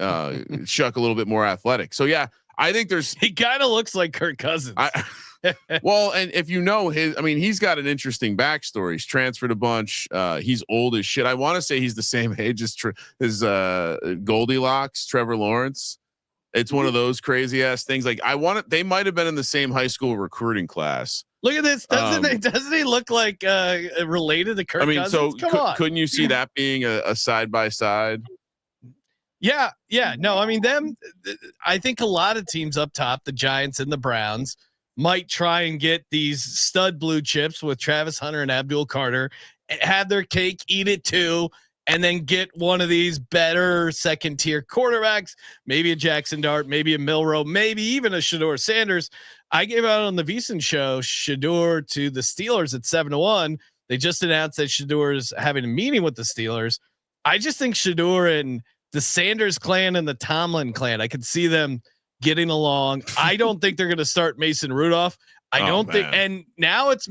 Shuck a little bit more athletic. So yeah, I think he kind of looks like Kirk Cousins. Well, and if you know he's got an interesting backstory. He's transferred a bunch. He's old as shit. I want to say he's the same age as Goldilocks, Trevor Lawrence. It's one of those crazy ass things. Like, they might have been in the same high school recruiting class. Look at this. Doesn't he look like related to Kirk Cousins? So couldn't you see that being a side by side? Yeah. No, I mean, I think a lot of teams up top, the Giants and the Browns, might try and get these stud blue chips with Travis Hunter and Abdul Carter, have their cake, eat it too, and then get one of these better second tier quarterbacks, maybe a Jackson Dart, maybe a Milroe, maybe even a Shedeur Sanders. I gave out on the VSiN show Shedeur to the Steelers at 7-1. They just announced that Shedeur is having a meeting with the Steelers. I just think Shedeur and the Sanders clan and the Tomlin clan, I could see them getting along. I don't think they're going to start Mason Rudolph. I don't think, and now it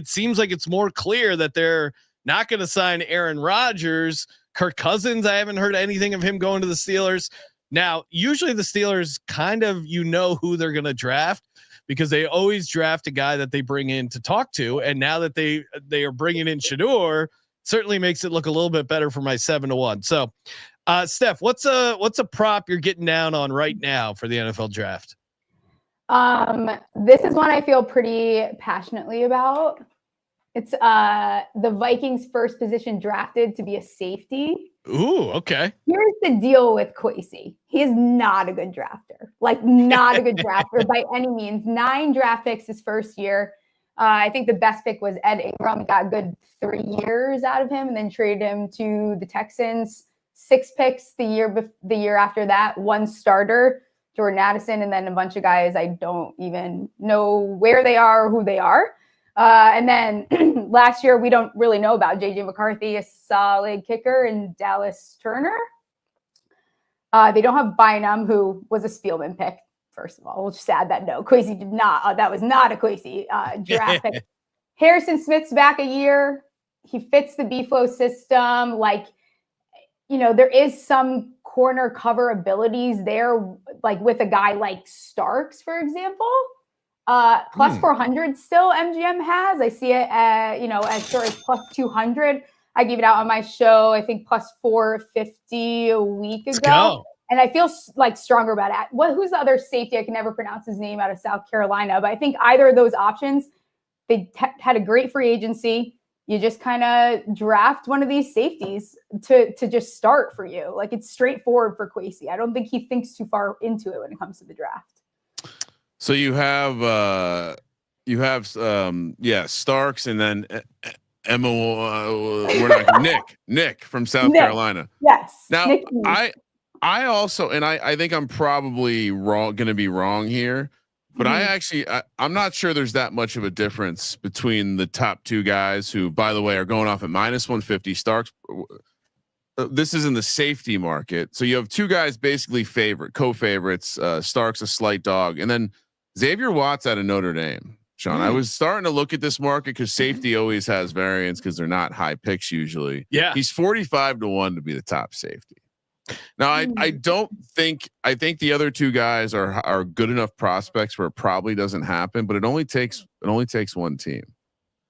seems like it's more clear that they're not going to sign Aaron Rodgers. Kirk Cousins, I haven't heard anything of him going to the Steelers. Now, usually the Steelers kind of, who they're going to draft, because they always draft a guy that they bring in to talk to. And now that they are bringing in Shedeur, certainly makes it look a little bit better for my 7-1. So, Steph, what's a prop you're getting down on right now for the NFL draft? This is one I feel pretty passionately about. It's the Vikings first position drafted to be a safety. Ooh, okay. Here's the deal with Kwesi. He is not a good drafter. Like, not a good drafter by any means. 9 draft picks his first year. I think the best pick was Ed Ingram. Got a good 3 years out of him, and then traded him to the Texans. 6 picks the year after that. 1 starter, Jordan Addison, and then a bunch of guys I don't even know where they are or who they are. And then last year, we don't really know about JJ McCarthy, a solid kicker, and Dallas Turner. They don't have Bynum, who was a Spielman pick. First of all, we'll just add that. No, Kwesi did not. That was not a Kwesi draft pick. Harrison Smith's back a year. He fits the B-Flow system. Like, there is some corner cover abilities there, like with a guy like Starks, for example. Plus 400 still MGM has. I see it as short as plus 200. I gave it out on my show, I think plus 450 a week ago. Let's go. And I feel like stronger about it. Who's the other safety? I can never pronounce his name, out of South Carolina. But I think either of those options, they had a great free agency. You just kind of draft one of these safeties to just start for you. Like, it's straightforward for Kwesi. I don't think he thinks too far into it when it comes to the draft. So you have Starks, and then Nick from South Carolina. Yes. Now I also, and I think I'm probably going to be wrong here, but I'm not sure there's that much of a difference between the top 2 guys, who, by the way, are going off at minus 150. Starks. This is in the safety market. So you have 2 guys basically co-favorites. Starks a slight dog, and then Xavier Watts out of Notre Dame Sean. I was starting to look at this market because safety always has variance because they're not high picks usually. Yeah. He's 45-1 to be the top safety. Now, I think the other two guys are good enough prospects where it probably doesn't happen, but it only takes one team.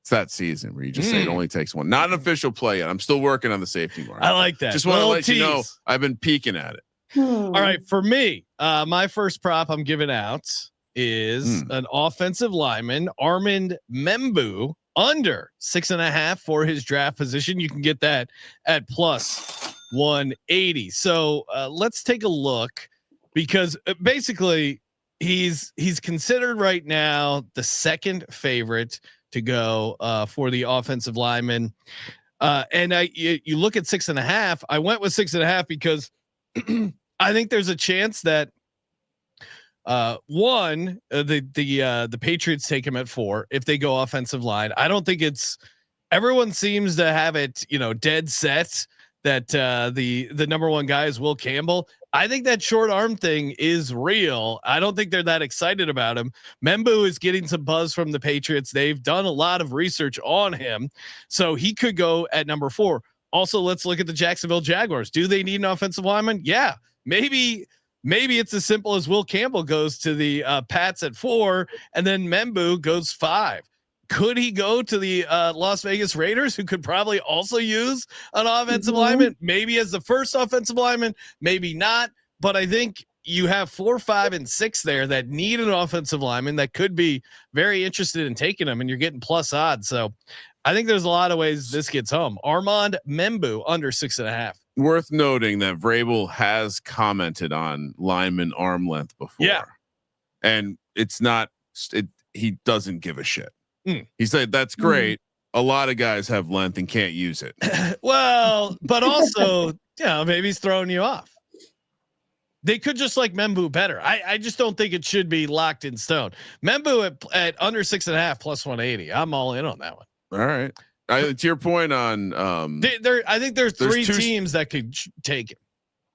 It's that season where you just say it only takes one. Not an official play yet. I'm still working on the safety market. I like that. Just want to let you know I've been peeking at it. All right, for me, my first prop I'm giving out is an offensive lineman, Armand Membu, under 6.5 for his draft position. You can get that at plus 180. So let's take a look, because basically he's considered right now the second favorite to go for the offensive lineman. And you look at 6.5. I went with 6.5 because I think there's a chance that the Patriots take him at 4 if they go offensive line. I don't think everyone seems to have it, dead set that the number one guy is Will Campbell. I think that short arm thing is real. I don't think they're that excited about him. Membu is getting some buzz from the Patriots. They've done a lot of research on him, so he could go at number 4. Also, let's look at the Jacksonville Jaguars. Do they need an offensive lineman? Yeah, maybe it's as simple as Will Campbell goes to the Pats at 4, and then Membu goes 5. Could he go to the Las Vegas Raiders, who could probably also use an offensive lineman, maybe as the first offensive lineman, maybe not. But I think you have 4, 5, and 6 there that need an offensive lineman that could be very interested in taking them, and you're getting plus odds. So I think there's a lot of ways this gets home. Armand Membu under 6.5. Worth noting that Vrabel has commented on lineman arm length before. Yeah. And he doesn't give a shit. He said, that's great. A lot of guys have length and can't use it. Well, but also, maybe he's throwing you off. They could just like Membu better. I just don't think it should be locked in stone. Membu at under 6.5 plus 180. I'm all in on that one. All right. To your point on, I think there's 3 teams that could take it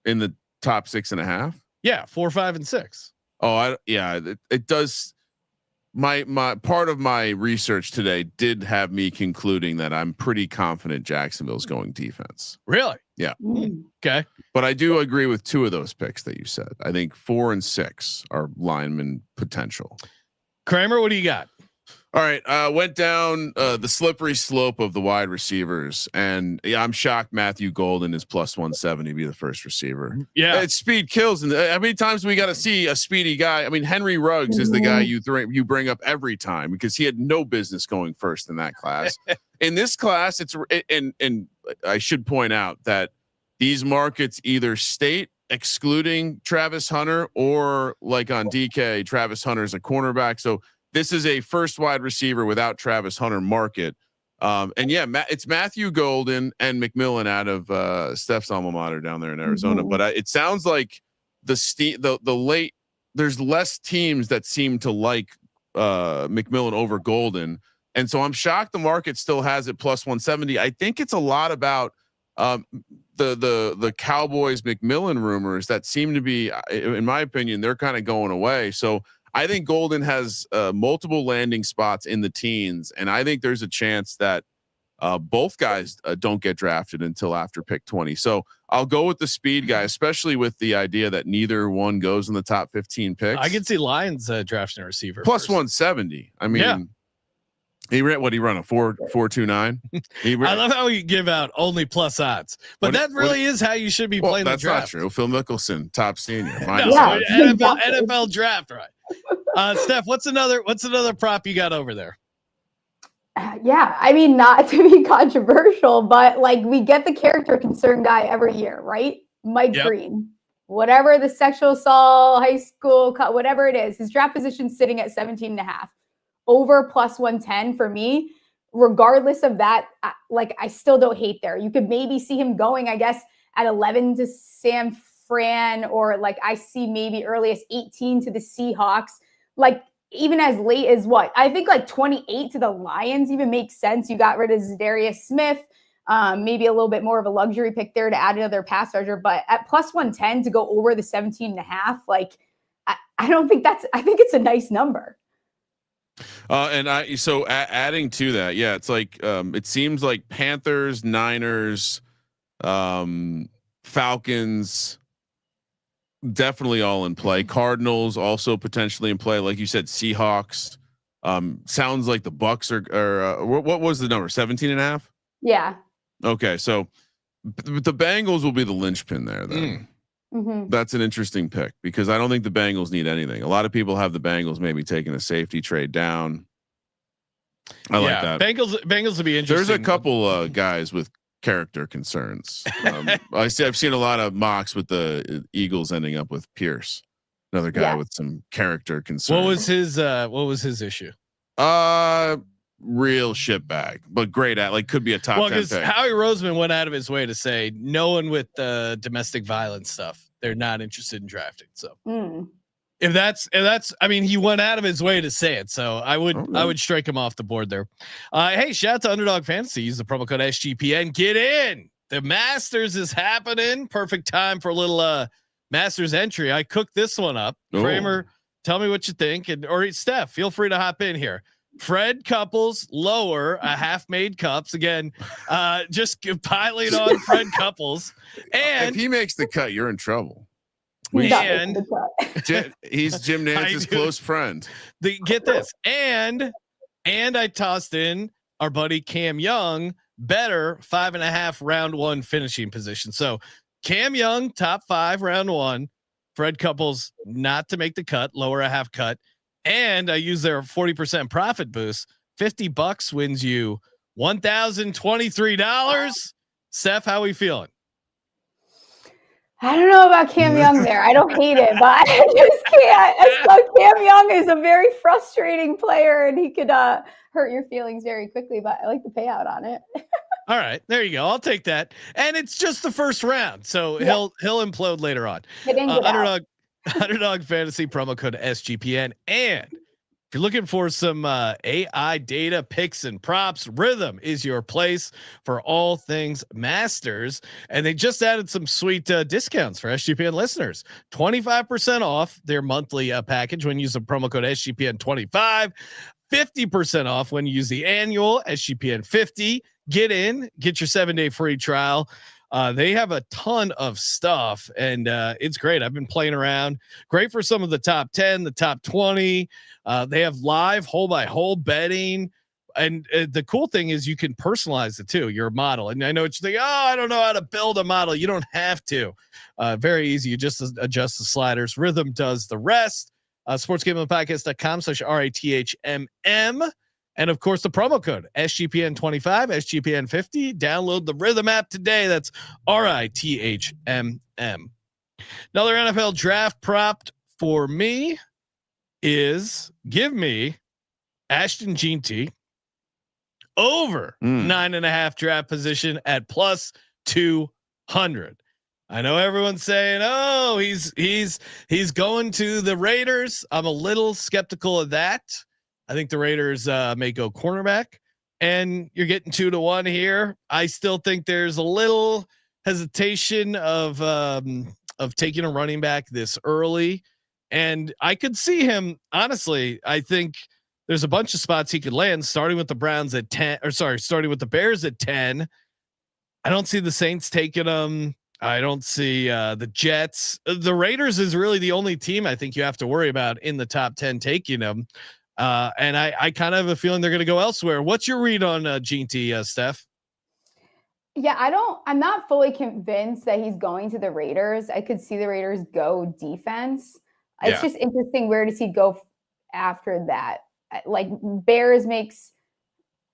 in the top 6.5. Yeah. 4, 5, and 6. Oh, it does. My part of my research today did have me concluding that I'm pretty confident Jacksonville's going defense. Really? Yeah. Okay. But I do agree with 2 of those picks that you said. I think 4 and 6 are lineman potential. Kramer, what do you got? All right. Went down the slippery slope of the wide receivers, and I'm shocked Matthew Golden is plus 170 to be the first receiver. Yeah, it's speed kills. And how many times do we got to see a speedy guy? I mean, Henry Ruggs is the guy you bring up every time because he had no business going first in that class. In this class, and I should point out that these markets either state excluding Travis Hunter or like on DK, Travis Hunter is a cornerback. So this is a first wide receiver without Travis Hunter market. And yeah, it's Matthew Golden and McMillan out of Steph's alma mater down there in Arizona. But it sounds like the late, there's less teams that seem to like McMillan over Golden. And so I'm shocked the market still has it plus 170. I think it's a lot about the Cowboys McMillan rumors that seem to be, in my opinion, they're kind of going away. So I think Golden has multiple landing spots in the teens, and I think there's a chance that both guys don't get drafted until after pick 20. So I'll go with the speed guy, especially with the idea that neither one goes in the top 15 picks. I can see Lions drafting a receiver plus first. 170. I mean, he run a 4.29. I love how you give out only plus odds, but that really is how you should be playing the draft. That's not true. Phil Mickelson, top senior. NFL draft, right? Steph, what's another prop you got over there? Yeah, I mean, not to be controversial, but like we get the character concern guy every year, right? Mike Green, whatever the sexual assault, high school, whatever it is, his draft position sitting at 17.5, over plus 110 for me. Regardless of that, I still don't hate there. You could maybe see him going, I guess, at 11 to San Fran, or like I see maybe earliest 18 to the Seahawks, like even as late as what I think like 28 to the Lions even makes sense. You got rid of Zadarius Smith, maybe a little bit more of a luxury pick there to add another pass rusher, but at plus 110 to go over the 17.5, like I don't think I think it's a nice number. Adding to that, yeah, it's like it seems like Panthers, Niners, Falcons, definitely all in play. Cardinals also potentially in play, like you said. Seahawks. Sounds like the Bucks are. What was the number? 17.5. Yeah. Okay, so the Bengals will be the linchpin there. Then that's an interesting pick because I don't think the Bengals need anything. A lot of people have the Bengals maybe taking a safety trade down. I like that. Bengals will be interesting. There's a couple guys with character concerns. I've seen a lot of mocks with the Eagles ending up with Pierce, another guy with some character concerns. What was his issue? Real shit bag, but great at could be a top 10 pick. Howie Roseman went out of his way to say no one with domestic violence stuff, they're not interested in drafting. So if that's, I mean, he went out of his way to say it. So I would strike him off the board there. Hey, shout out to Underdog Fantasy. Use the promo code SGPN. Get in. The Masters is happening. Perfect time for a little Masters entry. I cooked this one up. Kramer, tell me what you think. Or Steph, feel free to hop in here. Fred Couples lower a half-made cups again. Just piling on Fred Couples, and if he makes the cut, you're in trouble. He's Jim Nance's close friend. Get this, and I tossed in our buddy Cam Young, better 5.5 round one finishing position. So Cam Young top 5 round one. Fred Couples not to make the cut, lower a half cut. And I use their 40% profit boost. $50 wins you $1,023. Steph, how are we feeling? I don't know about Cam Young there. I don't hate it, but I just can't. So Cam Young is a very frustrating player, and he could hurt your feelings very quickly. But I like the payout on it. All right, there you go. I'll take that. And it's just the first round, so he'll implode later on. Underdog Fantasy promo code SGPN. And if you're looking for some AI data picks and props, Rhythm is your place for all things Masters. And they just added some sweet discounts for SGPN listeners. 25% off their monthly package when you use the promo code SGPN 25. 50% off when you use the annual SGPN 50. Get in, get your 7-day free trial. They have a ton of stuff, and it's great. I've been playing around. Great for some of the top 10, the top 20. They have live hole by hole betting, and the cool thing is you can personalize it too. Your model, and I know what you think. Oh, I don't know how to build a model. You don't have to. Very easy. You just adjust the sliders. Rhythm does the rest. sportsgamblingpodcast.com/RITHMM. And of course, the promo code SGPN 25, SGPN 50. Download the Rhythm app today. That's RITHMM. Another NFL draft prop for me is give me Ashton Jeanty over 9.5 draft position at plus 200. I know everyone's saying, "Oh, he's going to the Raiders." I'm a little skeptical of that. I think the Raiders may go cornerback, and you're getting 2-1 here. I still think there's a little hesitation of taking a running back this early, and I could see him. Honestly, I think there's a bunch of spots he could land, starting with the Browns at 10, starting with the Bears at 10. I don't see the Saints taking him. I don't see the Jets. The Raiders is really the only team I think you have to worry about in the top 10 taking him. And I kind of have a feeling they're going to go elsewhere. What's your read on Jeanty, Steph? Yeah, I'm not fully convinced that he's going to the Raiders. I could see the Raiders go defense. It's just interesting. Where does he go after that? Like Bears makes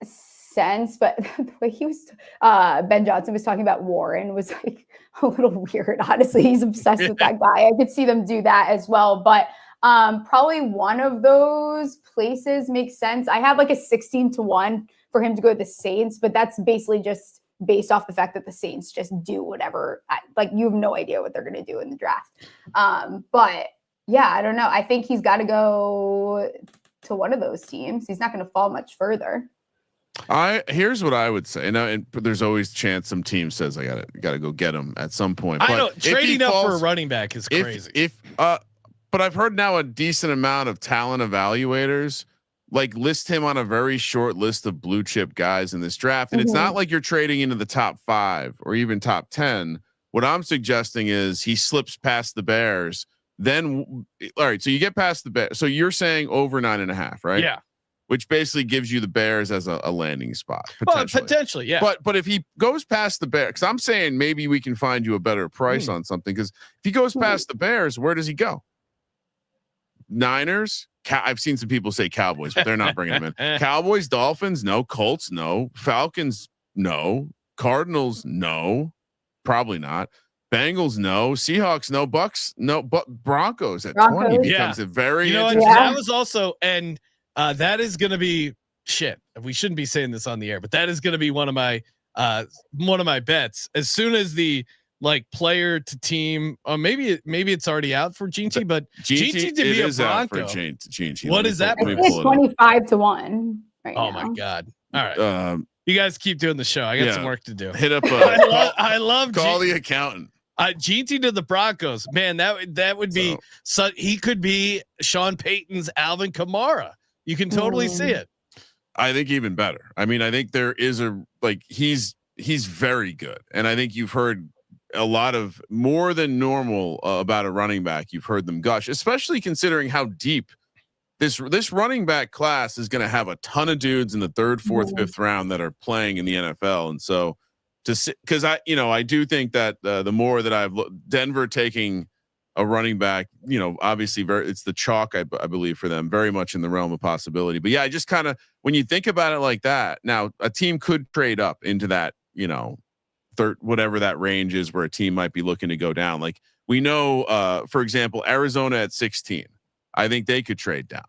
sense, but the way he was, Ben Johnson was talking about Warren was like a little weird. Honestly, he's obsessed with that guy. I could see them do that as well, but probably one of those places makes sense. I have like a 16-1 for him to go to the Saints, but that's basically just based off the fact that the Saints just do whatever. Like you have no idea what they're going to do in the draft. But yeah, I don't know. I think he's got to go to one of those teams. He's not going to fall much further. Here's what I would say. Now, and there's always chance some team says I gotta go get him at some point. I know trading up for a running back is crazy. But I've heard now a decent amount of talent evaluators like list him on a very short list of blue chip guys in this draft. And it's not like you're trading into the top 5 or even top 10. What I'm suggesting is he slips past the Bears. Then, all right. So you get past the Bears. So you're saying over 9.5, right? Yeah. Which basically gives you the Bears as a landing spot. Potentially. Yeah. But if he goes past the Bears, because I'm saying maybe we can find you a better price on something. Because if he goes past the Bears, where does he go? Niners. I've seen some people say Cowboys, but they're not bringing them in. Cowboys, Dolphins, no. Colts, no. Falcons, no. Cardinals, no. Probably not. Bengals, no. Seahawks, no. Bucks, no. But Broncos at 20 becomes a very that was also that is going to be shit. We shouldn't be saying this on the air, but that is going to be one of my bets. As soon as the player to team, maybe it's already out for GT, but GT to be a Bronco. GT. What is that? It's 25-1 right now. Oh my God. All right. You guys keep doing the show. I got some work to do. Hit up. I love call the accountant. GT to the Broncos, man. That would be so. He could be Sean Payton's Alvin Kamara. You can totally see it. I think even better. I mean, I think there is he's very good, and I think you've heard a lot of more than normal about a running back. You've heard them gush, especially considering how deep this running back class is going to have a ton of dudes in the 3rd, 4th, 5th round that are playing in the NFL. And so because I do think that the more that I've Denver taking a running back, obviously it's the chalk, I believe for them, very much in the realm of possibility. But yeah, I just kind of, when you think about it like that, now a team could trade up into that, third, whatever that range is where a team might be looking to go down. Like we know, for example, Arizona at 16, I think they could trade down.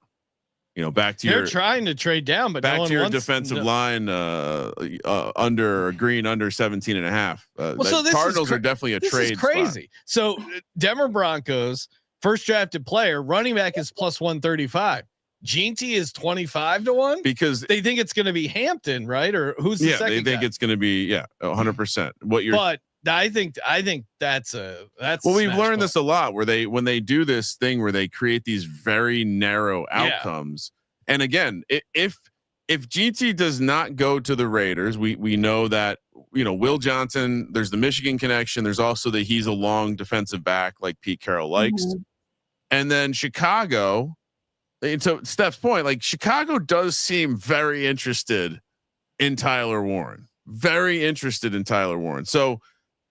Back to They're trying to trade down, but back to your defensive line under green under 17.5. So Cardinals are definitely a trade. Is crazy. Spot. So Denver Broncos first drafted player running back is plus 135. GT is 25-1 because they think it's going to be Hampton, right? Or who's the second? They think it's going to be 100%. What you're, but I think that's well, we've learned this a lot where when they do this thing where they create these very narrow outcomes. And again, if GT does not go to the Raiders, we know that, Will Johnson, there's the Michigan connection. There's also that he's a long defensive back like Pete Carroll likes. And then Chicago, and so Steph's point, Chicago does seem very interested in Tyler Warren, So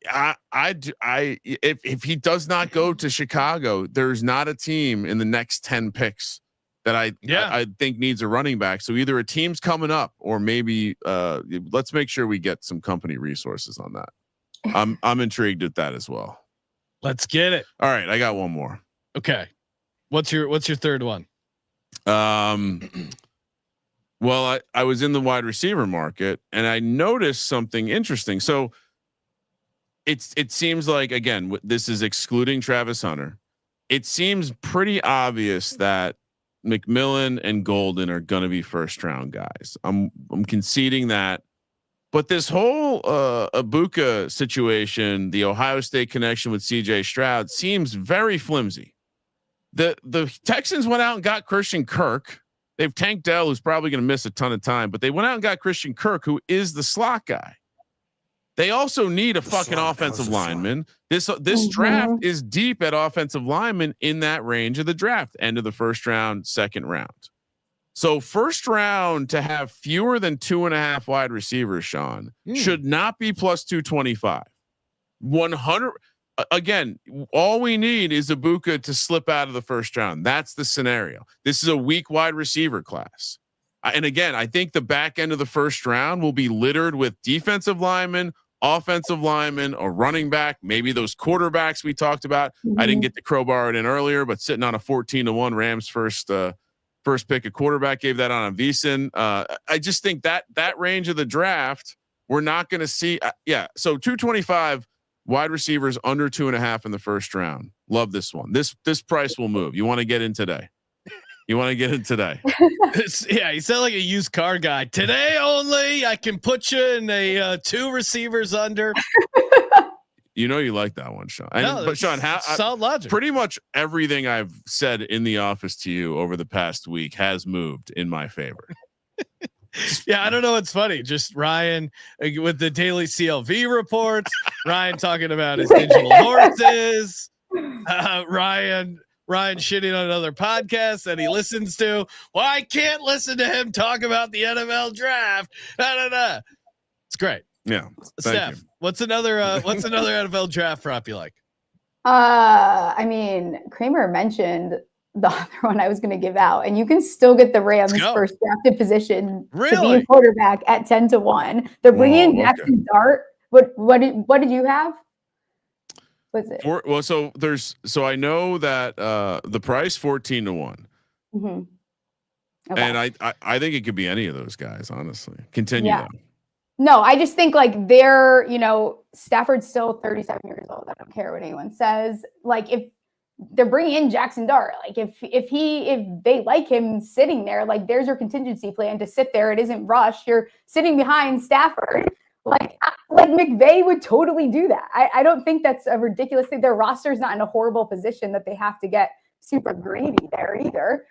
if he does not go to Chicago, there's not a team in the next 10 picks that I think needs a running back. So either a team's coming up or maybe let's make sure we get some company resources on that. I'm intrigued at that as well. Let's get it. All right. I got one more. Okay. What's your third one? Well, I was in the wide receiver market and I noticed something interesting. So it seems like, again, this is excluding Travis Hunter. It seems pretty obvious that McMillan and Golden are going to be first round guys. I'm conceding that, but this whole Ibuka situation, the Ohio State connection with CJ Stroud seems very flimsy. The Texans went out and got Christian Kirk. They've Tank Dell, who's probably going to miss a ton of time, but they went out and got Christian Kirk, who is the slot guy. They also need a fucking offensive lineman. This draft is deep at offensive lineman in that range of the draft, end of the first round, second round. So first round to have fewer than 2.5 wide receivers, Sean, should not be plus 225. 100. Again, all we need is Ibuka to slip out of the first round. That's the scenario. This is a weak wide receiver class. And again, I think the back end of the first round will be littered with defensive linemen, offensive linemen, a running back, maybe those quarterbacks we talked about. I didn't get the crowbar it in earlier, but sitting on a 14-1 Rams first pick, a quarterback gave that on a VSiN. I just think that range of the draft, we're not going to see. So 225 wide receivers under 2.5 in the first round. Love this one. This price will move. You want to get in today. You sound like a used car guy. Today only, I can put you in a 2 receivers under. You know, you like that one, Sean. But Sean, solid logic. Pretty much everything I've said in the office to you over the past week has moved in my favor. Yeah, I don't know what's funny. Just Ryan with the daily CLV reports. Ryan talking about his digital horses. Ryan shitting on another podcast that he listens to. Well, I can't listen to him talk about the NFL draft. It's great. Yeah, Steph, what's another NFL draft prop you like? I mean, Kramer mentioned the other one I was going to give out, and you can still get the Rams first drafted position to be a quarterback at 10-1. They're bringing in Jackson Dart. What did you have? Was it? So I know that the price 14-1. Mm-hmm. Okay. And I think it could be any of those guys, honestly. Continue though. No, I just think like they're, Stafford's still 37 years old. I don't care what anyone says. Like if they're bringing in Jackson Dart, like if they like him sitting there, like there's your contingency plan to sit there. It isn't rushed. You're sitting behind Stafford. Like McVay would totally do that. I don't think that's a ridiculous thing. Their roster's not in a horrible position that they have to get super greedy there either.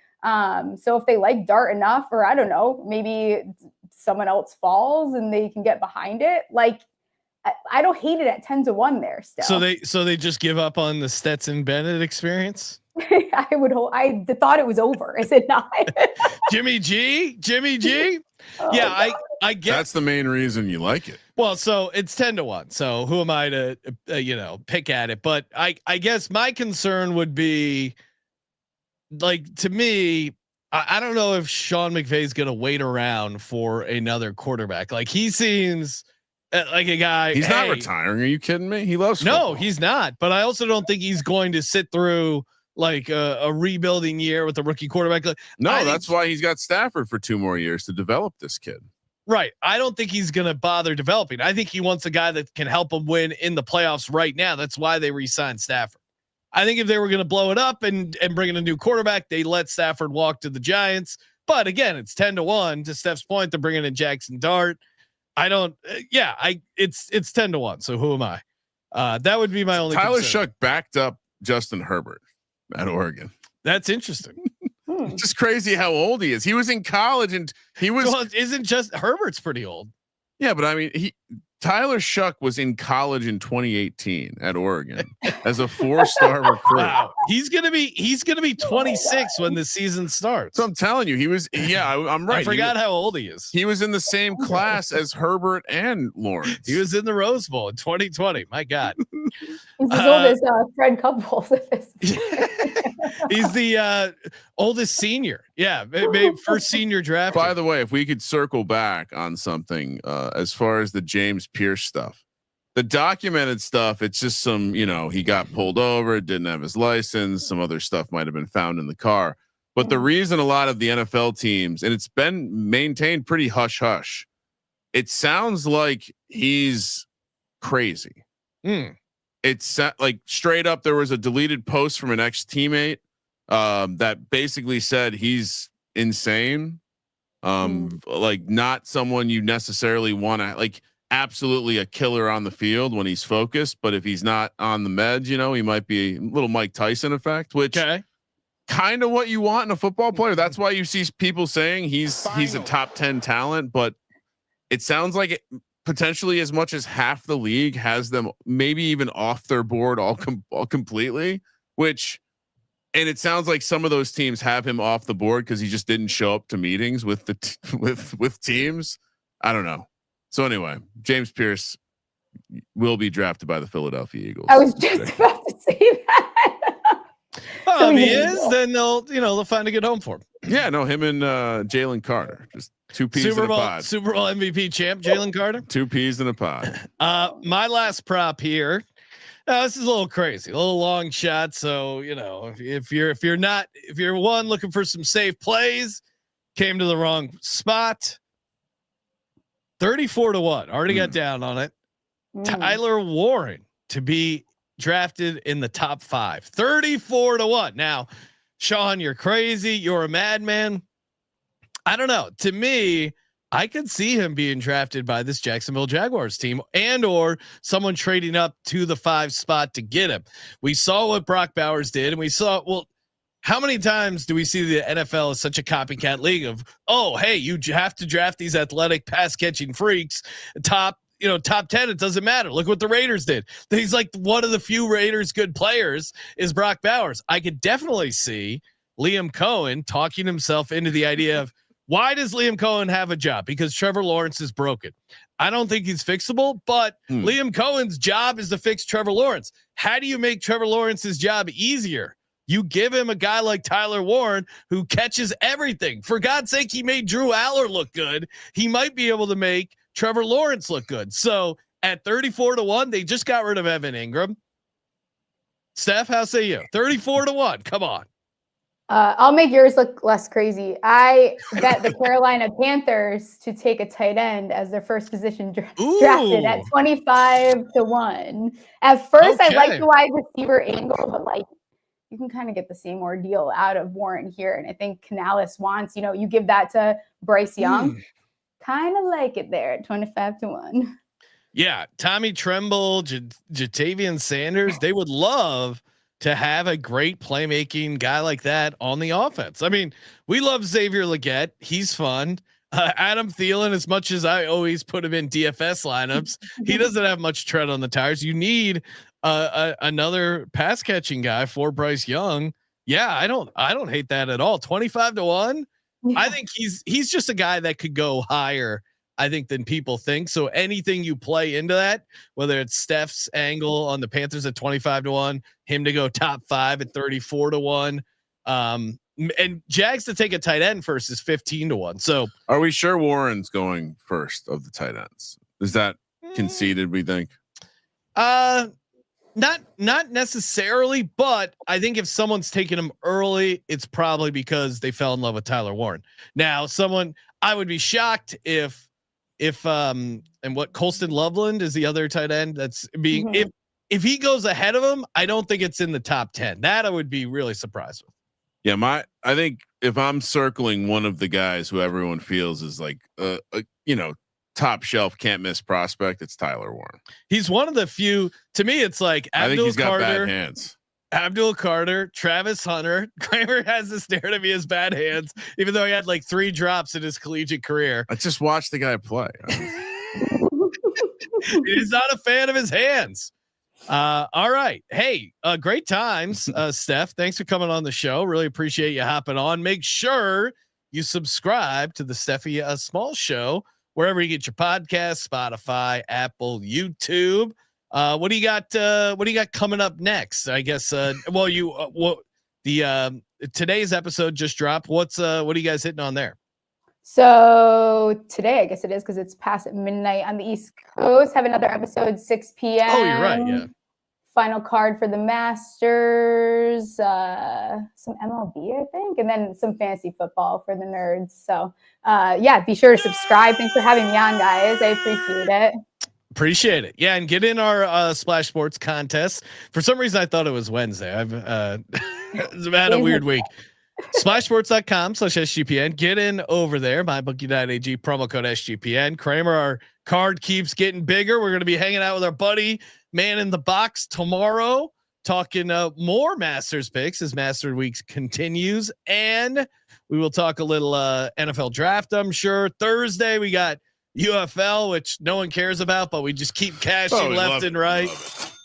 So if they like Dart enough, or I don't know, maybe someone else falls and they can get behind it. Like I don't hate it at 10-1 there still. So they just give up on the Stetson Bennett experience. I thought it was over. Is it not? Jimmy G. Oh, yeah, I get that's the main reason you like it. Well, so it's 10-1. So who am I to pick at it? But I guess my concern would be, like, to me, I don't know if Sean McVay is going to wait around for another quarterback. Like he seems like a guy. He's not retiring. Are you kidding me? He loves football. No, he's not. But I also don't think he's going to sit through like a rebuilding year with a rookie quarterback. That's why he's got Stafford for 2 more years to develop this kid. Right. I don't think he's going to bother developing. I think he wants a guy that can help him win in the playoffs right now. That's why they re-signed Stafford. I think if they were going to blow it up and bring in a new quarterback, they let Stafford walk to the Giants. But again, it's 10-1 to Steph's point. They're bringing in Jackson Dart. It's 10-1. So who am I? That would be my only Tyler concern. Shuck backed up Justin Herbert at Oregon. That's interesting. It's just crazy how old he is. He was in college and he was. Well, isn't just Herbert's pretty old? Yeah, but I mean, Tyler Shuck was in college in 2018 at Oregon as a 4-star recruit. Wow, he's gonna be 26 when the season starts. So I'm telling you, he was. Yeah, I'm right. I forgot how old he is. He was in the same class as Herbert and Lawrence. He was in the Rose Bowl in 2020. My God, he's as old as Fred Couples. He's the oldest senior. Yeah, maybe first senior draft. By the way, if we could circle back on something as far as the James Pierce stuff, the documented stuff, it's just some, he got pulled over, didn't have his license, some other stuff might have been found in the car. But the reason a lot of the NFL teams, and it's been maintained pretty hush hush, it sounds like he's crazy. It's like straight up. There was a deleted post from an ex-teammate that basically said he's insane. Like not someone you necessarily want to, like, absolutely a killer on the field when he's focused, but if he's not on the meds, he might be a little Mike Tyson effect, which kind of what you want in a football player. That's why you see people saying he's a top 10 talent, but it sounds like it, potentially as much as half the league has them maybe even off their board all completely, and it sounds like some of those teams have him off the board because he just didn't show up to meetings with with teams. I don't know. So anyway, James Pierce will be drafted by the Philadelphia Eagles. I was just about to say that. Well, if he is, then they'll find a good home for him. Yeah, no, him and Jalen Carter, just 2 peas in a pod. Super Bowl MVP champ Jalen Carter. 2 peas in a pod. My last prop here. This is a little crazy, a little long shot. So if you're one looking for some safe plays, came to the wrong spot. 34-1. Already got down on it. Tyler Warren to be drafted in the top 5. 34-1. Now, Sean, you're crazy. You're a madman. I don't know. To me, I could see him being drafted by this Jacksonville Jaguars team and or someone trading up to the 5 spot to get him. We saw what Brock Bowers did, and we saw, well, how many times do we see the NFL is such a copycat league of, oh, hey, you have to draft these athletic pass catching freaks, top 10. It doesn't matter. Look what the Raiders did. He's like one of the few Raiders good players is Brock Bowers. I could definitely see Liam Cohen talking himself into the idea of, why does Liam Cohen have a job? Because Trevor Lawrence is broken. I don't think he's fixable, but Liam Cohen's job is to fix Trevor Lawrence. How do you make Trevor Lawrence's job easier? You give him a guy like Tyler Warren who catches everything. For God's sake, he made Drew Aller look good. He might be able to make Trevor Lawrence look good. So at 34-1, they just got rid of Evan Ingram. Steph, how say you? 34-1. Come on. I'll make yours look less crazy. I bet the Carolina Panthers to take a tight end as their first position drafted at 25-1. At first, I like the wide receiver angle, but like you can kind of get the same ordeal out of Warren here. And I think Canales wants, you give that to Bryce Young. Kind of like it there at 25-1. Yeah, Tommy Tremble, Jatavian Sanders, they would love to have a great playmaking guy like that on the offense. I mean, we love Xavier Legette. He's fun. Adam Thielen, as much as I always put him in DFS lineups, he doesn't have much tread on the tires. You need another pass catching guy for Bryce Young. Yeah, I don't hate that at all. 25-1. Yeah. I think he's just a guy that could go higher, I think, than people think. So anything you play into that, whether it's Steph's angle on the Panthers at 25-1, him to go top 5 at 34-1, and Jags to take a tight end first is 15-1. So are we sure Warren's going first of the tight ends? Is that conceded, we think? Not necessarily, but I think if someone's taking him early, it's probably because they fell in love with Tyler Warren. Now, I would be shocked if and what Colston Loveland is the other tight end that's being if he goes ahead of him, I don't think it's in the top 10. That I would be really surprised with. Yeah, I think if I'm circling one of the guys who everyone feels is like top shelf can't miss prospect, it's Tyler Warren. He's one of the few. To me, it's like I think he's got bad hands. Abdul Carter, Travis Hunter. Kramer has this narrative he has bad hands, even though he had like 3 drops in his collegiate career. I just watched the guy play. He's not a fan of his hands. All right. Hey, great times. Steph, thanks for coming on the show. Really appreciate you hopping on. Make sure you subscribe to the Stephie Smalls Show, wherever you get your podcasts, Spotify, Apple, YouTube. What do you got coming up next? I guess, today's episode just dropped. What are you guys hitting on there? So today, I guess it is, cause it's past midnight on the East Coast, have another episode, 6 p.m. Oh, you're right. Yeah. Final card for the Masters, some MLB, I think, and then some fantasy football for the nerds. So, be sure to subscribe. Thanks for having me on, guys. I appreciate it. Appreciate it. Yeah. And get in our Splash Sports contest. For some reason, I thought it was Wednesday. I've had a weird week. Splashsports.com/SGPN. Get in over there. MyBookie.ag, promo code SGPN. Kramer, our card keeps getting bigger. We're going to be hanging out with our buddy Man in the Box tomorrow, talking more Masters picks as Master Weeks continues. And we will talk a little NFL draft, I'm sure. Thursday, we got UFL, which no one cares about, but we just keep cashing left and right,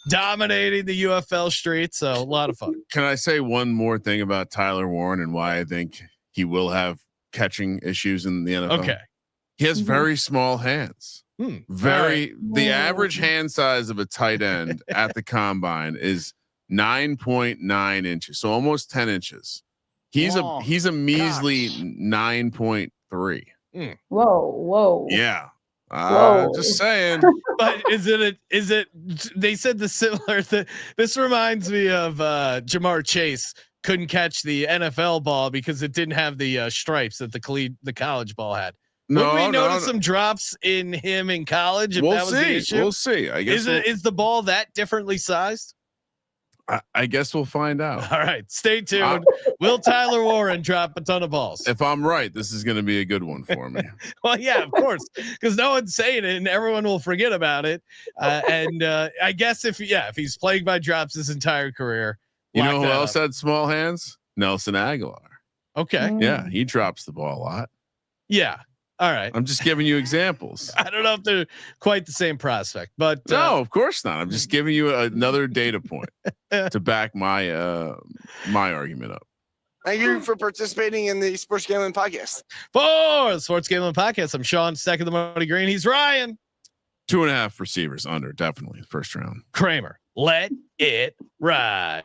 dominating the UFL streets. So a lot of fun. Can I say one more thing about Tyler Warren and why I think he will have catching issues in the NFL? Okay. He has very small hands. The average hand size of a tight end at the combine is 9.9 inches. So almost 10 inches. He's a measly 9.3. Whoa. Yeah. Just saying. But is it they said the similar thing. This reminds me of Jamar Chase couldn't catch the NFL ball because it didn't have the stripes that the college ball had. Would we notice some drops in him in college if that was the issue? We'll see. I guess is the ball that differently sized? I guess we'll find out. All right, stay tuned. Will Tyler Warren drop a ton of balls? If I'm right, this is going to be a good one for me. Well, yeah, of course, because no one's saying it and everyone will forget about it. I guess if he's plagued by drops his entire career, you know who else had small hands? Nelson Aguilar. Okay. Yeah, he drops the ball a lot. Yeah. All right. I'm just giving you examples. I don't know if they're quite the same prospect, but no, of course not. I'm just giving you another data point to back my my argument up. Thank you for participating in the Sports Gambling Podcast. For the Sports Gambling Podcast, I'm Sean, second the money green. He's Ryan. 2.5 receivers under, definitely first round. Kramer, let it ride.